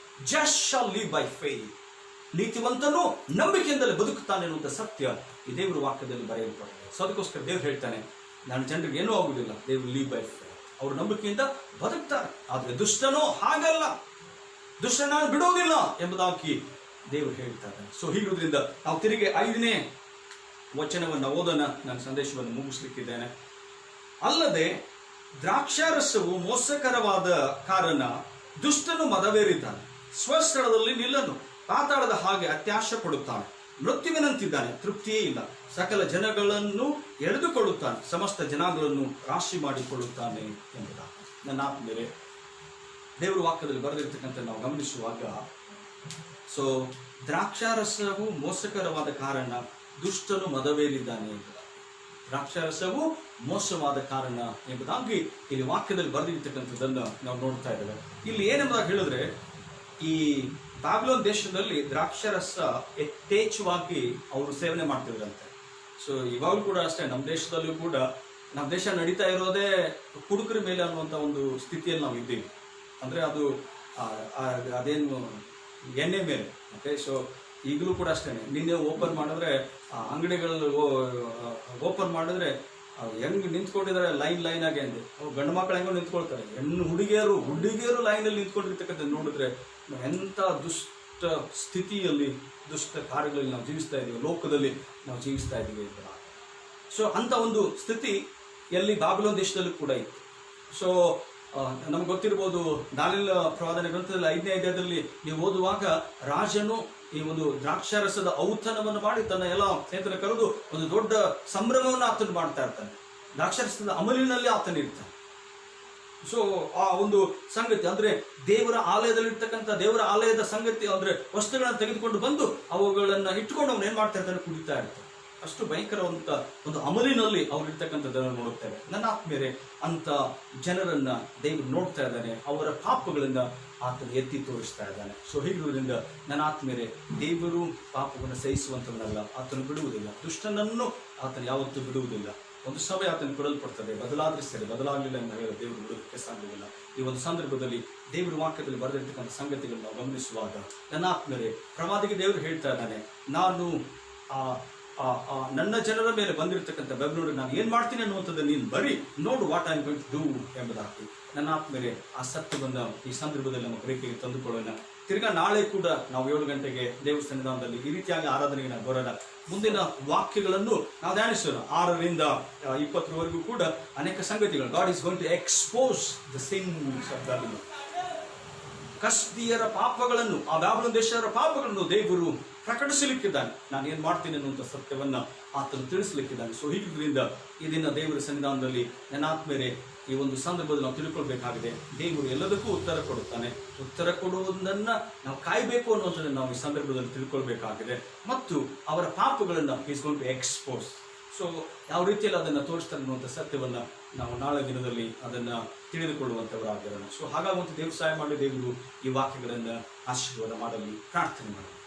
Just shall live by faith. ನೀತಿವಂತನು ನಂಬಿಕೆಯಿಂದಲೇ ಬದುಕುತ್ತಾನೆ ಅನ್ನುವಂಥ ಸತ್ಯ ಈ ದೇವರ ವಾಕ್ಯದಲ್ಲಿ ಬರೆಯಲ್ಪಟ್ಟಿದೆ. ಸೊ ಅದಕ್ಕೋಸ್ಕರ ದೇವರು ಹೇಳ್ತಾನೆ, ನಾನು ಜನರಿಗೆ ಏನೂ ಆಗುವುದಿಲ್ಲ, ದೇವರು ಲೀವ್ ಬೈ ಫೇತ್. ಅವರು ನಂಬಿಕೆಯಿಂದ ಬದುಕ್ತಾರೆ. ಆದ್ರೆ ದುಷ್ಟನೋ ಹಾಗಲ್ಲ, ದುಷ್ಟನ ಬಿಡುವುದಿಲ್ಲ ಎಂಬುದಾಗಿ ದೇವರು ಹೇಳ್ತಾರೆ. ಸೊ ಹೀಗಿರುವುದರಿಂದ ನಾವು ತಿರುಗಿ 5ನೇ ವಚನವನ್ನು ಓದೋಣ. ನಾನು ಸಂದೇಶವನ್ನು ಮುಗಿಸ್ಲಿಕ್ಕಿದ್ದೇನೆ. ಅಲ್ಲದೆ ದ್ರಾಕ್ಷಾರಸವು ಮೋಸಕರವಾದ ಕಾರಣ ದುಷ್ಟನು ಮದವೇರಿದ್ದಾನೆ, ಸ್ವಸ್ಥಳದಲ್ಲಿ ನಿಲ್ಲನು, ಪಾತಾಳದ ಹಾಗೆ ಅತ್ಯಾಶೆ ಪಡುತ್ತಾನೆ, ಮೃತ್ಯುವಿನಂತಿದ್ದಾನೆ, ತೃಪ್ತಿಯೇ ಇಲ್ಲ, ಸಕಲ ಜನಗಳನ್ನು ಎಳೆದುಕೊಳ್ಳುತ್ತಾನೆ, ಸಮಸ್ತ ಜನಾಂಗಗಳನ್ನು ರಾಶಿ ಮಾಡಿಕೊಳ್ಳುತ್ತಾನೆ ಎಂಬುದಾಗಿ. ನನ್ನ ಆತ್ಮೀಯರೇ, ದೇವರ ವಾಕ್ಯದಲ್ಲಿ ಬರೆದಿರ್ತಕ್ಕಂಥ ನಾವು ಗಮನಿಸುವಾಗ, ಸೊ ದ್ರಾಕ್ಷಾರಸವು ಮೋಸಕರವಾದ ಕಾರಣ ದುಷ್ಟನು ಮದವೇರಿದ್ದಾನೆ ಎಂಬುದಾಗಿ, ದ್ರಾಕ್ಷಾರಸವು ಮೋಸವಾದ ಕಾರಣ ಎಂಬುದಾಗಿ ಇಲ್ಲಿ ವಾಕ್ಯದಲ್ಲಿ ಬರೆದಿರ್ತಕ್ಕಂಥದ್ದನ್ನು ನಾವು ನೋಡ್ತಾ ಇದ್ದೇವೆ. ಇಲ್ಲಿ ಏನೆಂಬುದಾಗಿ ಹೇಳಿದ್ರೆ, ಈ ಬ್ಯಾಬಿಲೋನ್ ದೇಶದಲ್ಲಿ ದ್ರಾಕ್ಷಾರಸ ಯಥೇಚ್ಛವಾಗಿ ಅವರು ಸೇವನೆ ಮಾಡ್ತಿದ್ರಂತೆ. ಸೊ ಇವಾಗಲೂ ಕೂಡ ಅಷ್ಟೇ, ನಮ್ಮ ದೇಶದಲ್ಲೂ ಕೂಡ, ನಮ್ಮ ದೇಶ ನಡೀತಾ ಇರೋದೇ ಕುಡುಕರ ಮೇಲೆ ಅನ್ನುವಂಥ ಒಂದು ಸ್ಥಿತಿಯಲ್ಲಿ ನಾವು ಇದ್ದೀವಿ. ಅಂದರೆ ಅದು ಅದೇನು ಎಣ್ಣೆ ಮೇಲೆ. ಓಕೆ, ಸೊ ಈಗಲೂ ಕೂಡ ಅಷ್ಟೇ, ನಿನ್ನೆ ಓಪನ್ ಮಾಡಿದ್ರೆ ಅಂಗಡಿಗಳಲ್ಲಿ ಓಪನ್ ಮಾಡಿದ್ರೆ ಹೆಂಗ್ ನಿಂತ್ಕೊಂಡಿದ್ದಾರೆ ಲೈನ್ ಆಗಿ ಅಂದ್ರೆ, ಗಂಡು ಮಕ್ಕಳು ಹೆಂಗೋ ನಿಂತ್ಕೊಳ್ತಾರೆ, ಹೆಣ್ಣು ಹುಡುಗಿಯರು ಲೈನಲ್ಲಿ ನಿಂತ್ಕೊಂಡಿರ್ತಕ್ಕಂಥ ನೋಡಿದ್ರೆ ಎಂಥ ದುಷ್ಟ ಸ್ಥಿತಿಯಲ್ಲಿ, ದುಷ್ಟ ಕಾರ್ಯಗಳಲ್ಲಿ ನಾವು ಜೀವಿಸ್ತಾ ಇದ್ದೀವಿ, ಲೋಕದಲ್ಲಿ ನಾವು ಜೀವಿಸ್ತಾ ಇದ್ದೀವಿ ಅಂತ. ಸೊ ಅಂತ ಒಂದು ಸ್ಥಿತಿ ಎಲ್ಲಿ ಬ್ಯಾಬಿಲೋನ್ ದೇಶದಲ್ಲೂ ಕೂಡ ಇತ್ತು. ಸೊ ನಮ್ಗೆ ಗೊತ್ತಿರ್ಬೋದು, ದಾನಿಯೇಲ ಪ್ರವಾದನೆ ಗ್ರಂಥದಲ್ಲಿ 5ನೇ ಅಧ್ಯಾಯದಲ್ಲಿ ನೀವು ಓದುವಾಗ, ರಾಜನು ಈ ಒಂದು ದ್ರಾಕ್ಷಾರಸದ ಔತಣವನ್ನು ಮಾಡಿ ತನ್ನ ಎಲ್ಲ ಸ್ನೇಹಿತರ ಕರೆದು ಒಂದು ದೊಡ್ಡ ಸಂಭ್ರಮವನ್ನು ಆತನು ಮಾಡ್ತಾ ಇರ್ತಾನೆ. ದ್ರಾಕ್ಷಾರಸದ ಅಮಲಿನಲ್ಲಿ ಆತನ ಇರ್ತಾನೆ. ಸೊ ಆ ಒಂದು ಸಂಗತಿ ಅಂದ್ರೆ ದೇವರ ಆಲಯದಲ್ಲಿರ್ತಕ್ಕಂಥ ದೇವರ ಆಲಯದ ಸಂಗತಿ ಅಂದ್ರೆ ವಸ್ತುಗಳನ್ನು ತೆಗೆದುಕೊಂಡು ಬಂದು ಅವುಗಳನ್ನ ಇಟ್ಟುಕೊಂಡು ಅವನು ಏನ್ ಮಾಡ್ತಾ ಇರ್ತಾನೆ, ಕುಡಿತಾ ಇರ್ತಾನೆ. ಅಷ್ಟು ಭಯಂಕರವಂತ ಒಂದು ಅಮಲಿನಲ್ಲಿ ಅವ್ರು ಇರ್ತಕ್ಕಂಥದ್ದನ್ನು ನೋಡುತ್ತೇವೆ. ನನ್ನ ಆತ್ಮೀಯರೇ, ಅಂತ ಜನರನ್ನ ದೇವರು ನೋಡ್ತಾ ಇದ್ದಾನೆ, ಅವರ ಪಾಪಗಳಿಂದ ಆತನ ಎತ್ತಿ ತೋರಿಸ್ತಾ ಇದ್ದಾನೆ. ಸೊ ಹೀಗಿರುವುದರಿಂದ ನನ್ನ ಆತ್ಮೀಯರೇ, ದೇವರು ಪಾಪವನ್ನು ಸಹಿಸುವಂತವನಲ್ಲ, ಆತನು ಬಿಡುವುದಿಲ್ಲ, ದುಷ್ಟನನ್ನು ಆತನು ಯಾವತ್ತೂ ಬಿಡುವುದಿಲ್ಲ. ಒಂದು ಸಮಯ ಆತನು ಕೊಡಲ್ಪಡ್ತದೆ, ಬದಲಾದ್ರೆ ಸರಿ, ಬದಲಾಗಲಿಲ್ಲ ಎಂದು ಹೇಳಿ ದೇವರು ಬಿಡುವುದಕ್ಕೆ ಸಾಧ್ಯವಿಲ್ಲ. ಈ ಒಂದು ಸಂದರ್ಭದಲ್ಲಿ ದೇವರ ವಾಕ್ಯದಲ್ಲಿ ಬರೆದಿರ್ತಕ್ಕಂಥ ಸಂಗತಿಗಳನ್ನು ನಾವು ಗಮನಿಸುವಾಗ ನನ್ನ ಆತ್ಮೀಯರೇ, ಪ್ರವಾದಿಗೆ ದೇವರು ಹೇಳ್ತಾ ಇದ್ದಾನೆ, ನಾನು ನನ್ನ ಜನರ ಮೇಲೆ ಬಂದಿರತಕ್ಕಂಥ ಬೆಂಗಳೂರು ನಾನು ಏನ್ ಮಾಡ್ತೀನಿ ಅನ್ನುವಂಥದ್ದು ನೀನು ಬರೀ ನೋಡು, what I am going to do ಎಂಬುದಾಗಿ. ನನ್ನ ಆತ್ಮೀಯರೇ, ಆ ಸತ್ಯವನ್ನು ಈ ಸಂದರ್ಭದಲ್ಲಿ ನಮ್ಮ ಗ್ರಹಿಕೆಗೆ ತಂದುಕೊಳ್ಳೋಣ. ತಿರ್ಗಾ ನಾಳೆ ಕೂಡ ನಾವು 7 ಗಂಟೆಗೆ ದೇವರ ಸನ್ನಿಧಾನದಲ್ಲಿ ಈ ರೀತಿಯಾಗಿ ಆರಾಧನೆಗೆ ನಾವು ಬರೋಣ. ಮುಂದಿನ ವಾಕ್ಯಗಳನ್ನು ನಾವು ಧ್ಯಾನಿಸೋಣ. 6ರಿಂದ 20ರವರೆಗೂ ಕೂಡ ಅನೇಕ ಸಂಗತಿಗಳು. God is going to expose the sins of Babylon. ಕಸ್ದೀಯರ ಪಾಪಗಳನ್ನು, ಆ ಬ್ಯಾಬಿಲೋನ್ ದೇಶದ ಪಾಪಗಳನ್ನು ದೇವರು ಪ್ರಕಟಿಸಲಿಕ್ಕಿದ್ದಾನೆ. ನಾನು ಏನ್ ಮಾಡ್ತೀನಿ ಅನ್ನುವಂಥ ಸತ್ಯವನ್ನ ಆತನು ತಿಳಿಸಲಿಕ್ಕಿದ್ದಾನೆ. ಸೊ ಹೀಗಿದ್ರಿಂದ ಈ ದಿನ ದೇವರ ಸನ್ನಿಧಾನದಲ್ಲಿ ನನ್ನ ಆತ್ಮೀಯರೇ, ಈ ಒಂದು ಸಂದರ್ಭದಲ್ಲಿ ನಾವು ತಿಳ್ಕೊಳ್ಬೇಕಾಗಿದೆ, ದೇವರು ಎಲ್ಲದಕ್ಕೂ ಉತ್ತರ ಕೊಡುತ್ತಾನೆ. ಉತ್ತರ ಕೊಡುವುದನ್ನ ನಾವು ಕಾಯಬೇಕು ಅನ್ನುವಂಥದ್ದನ್ನು ನಾವು ಈ ಸಂದರ್ಭದಲ್ಲಿ ತಿಳ್ಕೊಳ್ಬೇಕಾಗಿದೆ. ಮತ್ತು ಅವರ ಪಾಪಗಳನ್ನ is going to expose. So ಯಾವ ರೀತಿಯಲ್ಲಿ ಅದನ್ನು ತೋರಿಸ್ತಾರೆ ಅನ್ನುವಂಥ ಸತ್ಯವನ್ನ ನಾವು ನಾಳೆ ದಿನದಲ್ಲಿ ಅದನ್ನ ತಿಳಿದುಕೊಳ್ಳುವಂಥವರಾಗಿರೋಣ. ಸೊ ಹಾಗಾಗುವಂಥ ದೇವರು ಸಹಾಯ ಮಾಡಿ, ದೇವರು ಈ ವಾಕ್ಯಗಳನ್ನು ಆಶೀರ್ವಾದ ಮಾಡಲಿ. ಪ್ರಾರ್ಥನೆ ಮಾಡೋಣ.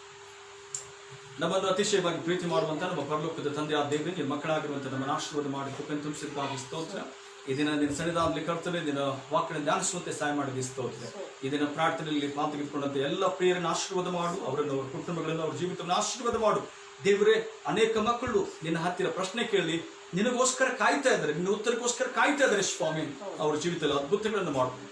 ನಮ್ಮನ್ನು ಅತಿಶಯವಾಗಿ ಪ್ರೀತಿ ಮಾಡುವಂತ ನಮ್ಮ ಪರಲೋಕದ ತಂದೆ ಆ ದೇವರಿಗೆ ಮಕ್ಕಳಾಗಿರುವಂತ ನಮ್ಮನ್ನು ಆಶೀರ್ವಾದ ಮಾಡಿ ಕೃಪೆಯನ್ನು ತುಂಬಿಸಿದ್ದಕ್ಕಾಗಿ ಸ್ತೋತ್ರ. ಈ ದಿನ ನಿನ್ನ ಸನ್ನಿಧಾನದಲ್ಲಿ ಕರ್ತನೆ, ದಿನ ವಾಕ್ಯನ ಧ್ಯಾನಿಸುವಂತೆ ಸಹಾಯ ಮಾಡಿ ಸ್ತೋತ್ರ. ಈ ದಿನ ಪ್ರಾರ್ಥನೆಯಲ್ಲಿ ಮಾತುಗೆದುಕೊಂಡಂತೆ ಎಲ್ಲ ಪ್ರಿಯರನ್ನು ಆಶೀರ್ವಾದ ಮಾಡು, ಅವರನ್ನು, ಅವರ ಕುಟುಂಬಗಳನ್ನು, ಅವರ ಜೀವಿತವನ್ನು ಆಶೀರ್ವಾದ ಮಾಡು. ದೇವರೇ, ಅನೇಕ ಮಕ್ಕಳು ನಿನ್ನ ಹತ್ತಿರ ಪ್ರಶ್ನೆ ಕೇಳಿ ನಿನಗೋಸ್ಕರ ಕಾಯ್ತಾ ಇದ್ದಾರೆ, ನಿನ್ನ ಉತ್ತರಕ್ಕೋಸ್ಕರ ಕಾಯ್ತಾ ಇದ್ದಾರೆ ಸ್ವಾಮಿ. ಅವರ ಜೀವಿತದಲ್ಲಿ ಅದ್ಭುತಗಳನ್ನು ಮಾಡು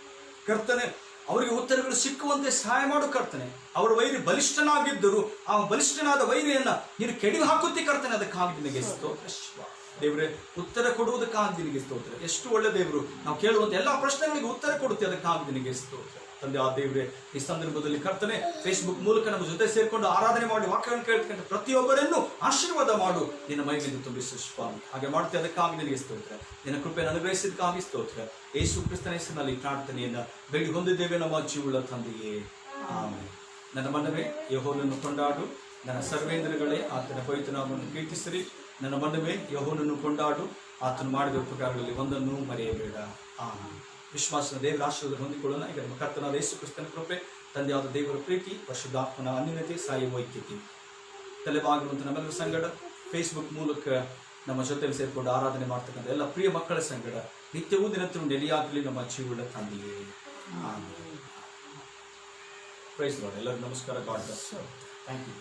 ಕರ್ತನೆ. ಅವರಿಗೆ ಉತ್ತರಗಳು ಸಿಕ್ಕುವಂತೆ ಸಹಾಯ ಮಾಡು ಕರ್ತನೆ. ಅವರ ವೈರಿ ಬಲಿಷ್ಠನಾಗಿದ್ದರು, ಆ ಬಲಿಷ್ಠನಾದ ವೈರಿಯನ್ನ ನೀನು ಕೆಡವಿ ಹಾಕುತ್ತಿ ಕರ್ತನೆ. ಅದಕ್ಕಾಗಿ ನಿನಗೆ ಸ್ತೋತ್ರ ದೇವರೇ. ಉತ್ತರ ಕೊಡುವುದಕ್ಕಾಗಿ ನಿನಗೆ ಸ್ತೋತ್ರ. ಎಷ್ಟು ಒಳ್ಳೆ ದೇವರು, ನಾವು ಕೇಳುವಂತ ಎಲ್ಲಾ ಪ್ರಶ್ನೆಗಳಿಗೆ ಉತ್ತರ ಕೊಡುತ್ತೆ, ಅದಕ್ಕಾಗಿ ನಿನಗೆ ಸ್ತೋತ್ರ ತಂದೆ. ಆ ದೇವರೇ, ಈ ಸಂದರ್ಭದಲ್ಲಿ ಕರ್ತನೆ ಫೇಸ್ಬುಕ್ ಮೂಲಕ ನಮ್ಮ ಜೊತೆ ಸೇರ್ಕೊಂಡು ಆರಾಧನೆ ಮಾಡಿ ವಾಕ್ಯವನ್ನು ಕೇಳ್ತಕ್ಕಂಥ ಪ್ರತಿಯೊಬ್ಬರನ್ನು ಆಶೀರ್ವಾದ ಮಾಡು, ನಿನ್ನ ಮೈಗೆ ತುಂಬಿಸು ಸ್ವಾಮಿ. ಹಾಗೆ ಮಾಡ್ತೀವಿ, ಅದಕ್ಕಾಗಿ ನಿನಗೆ ಸ್ತೋತ್ರ. ನಿನ್ನ ಕೃಪೆಯನ್ನು ಅನುಗ್ರಹಿಸಿದಕ್ಕಾಗಿ ಸ್ತೋತ್ರ. ಯೇಸು ಕ್ರಿಸ್ತನ ಹೆಸರಿನಲ್ಲಿ ಪ್ರಾರ್ಥನೆಯನ್ನ ಬೇಡಿ ಹೊಂದಿದ್ದೇವೆ ನಮ್ಮ ಜೀವಳ ತಂದೆಯೇ, ಆಮೆನ್. ನನ್ನ ಮನವೇ ಯೆಹೋವನನ್ನು ಕೊಂಡಾಡು, ನನ್ನ ಸರ್ವೇಂದ್ರಗಳೇ ಆತನ ಪವಿತ್ರ ನಾಮವನ್ನು ಕೀರ್ತಿಸಿರಿ. ನನ್ನ ಮನವೇ ಯೆಹೋವನನ್ನು ಕೊಂಡಾಡು, ಆತನು ಮಾಡಿದ ಉಪಕಾರಗಳಲ್ಲಿ ಒಂದನ್ನು ಮರೆಯಬೇಡ. ಆಮೆನ್. ವಿಶ್ವಾಸದ ದೇವರ ಆಶೀರ್ವಾದ ಹೊಂದಿಕೊಳ್ಳೋಣ. ಈಗ ನಮ್ಮ ಕರ್ತನಾದ ಯೇಸು ಕ್ರಿಸ್ತನ ಕೃಪೆ, ತಂದೆಯಾದ ದೇವರ ಪ್ರೀತಿ, ಪರಿಶುದ್ಧಾತ್ಮನ ಅನ್ಯೋನ್ಯತೆ, ಸಾಯುವ ಐಕ್ಯತೆ, ತಲೆಬಾಗಿರುವಂಥ ನಮ್ಮೆಲ್ಲರ ಸಂಗಡ, ಫೇಸ್ಬುಕ್ ಮೂಲಕ ನಮ್ಮ ಜೊತೆಯಲ್ಲಿ ಸೇರಿಕೊಂಡು ಆರಾಧನೆ ಮಾಡ್ತಕ್ಕಂಥ ಎಲ್ಲ ಪ್ರಿಯ ಮಕ್ಕಳ ಸಂಗಡ ನಿತ್ಯವೂ ದಿನತ್ತೂ ನೆಲೆಯಾಗಲಿ ನಮ್ಮ ಜೀವನ ತಂದೆಯೇ. Praise Lord. ಎಲ್ಲರಿಗೂ ನಮಸ್ಕಾರ. God bless. Thank you.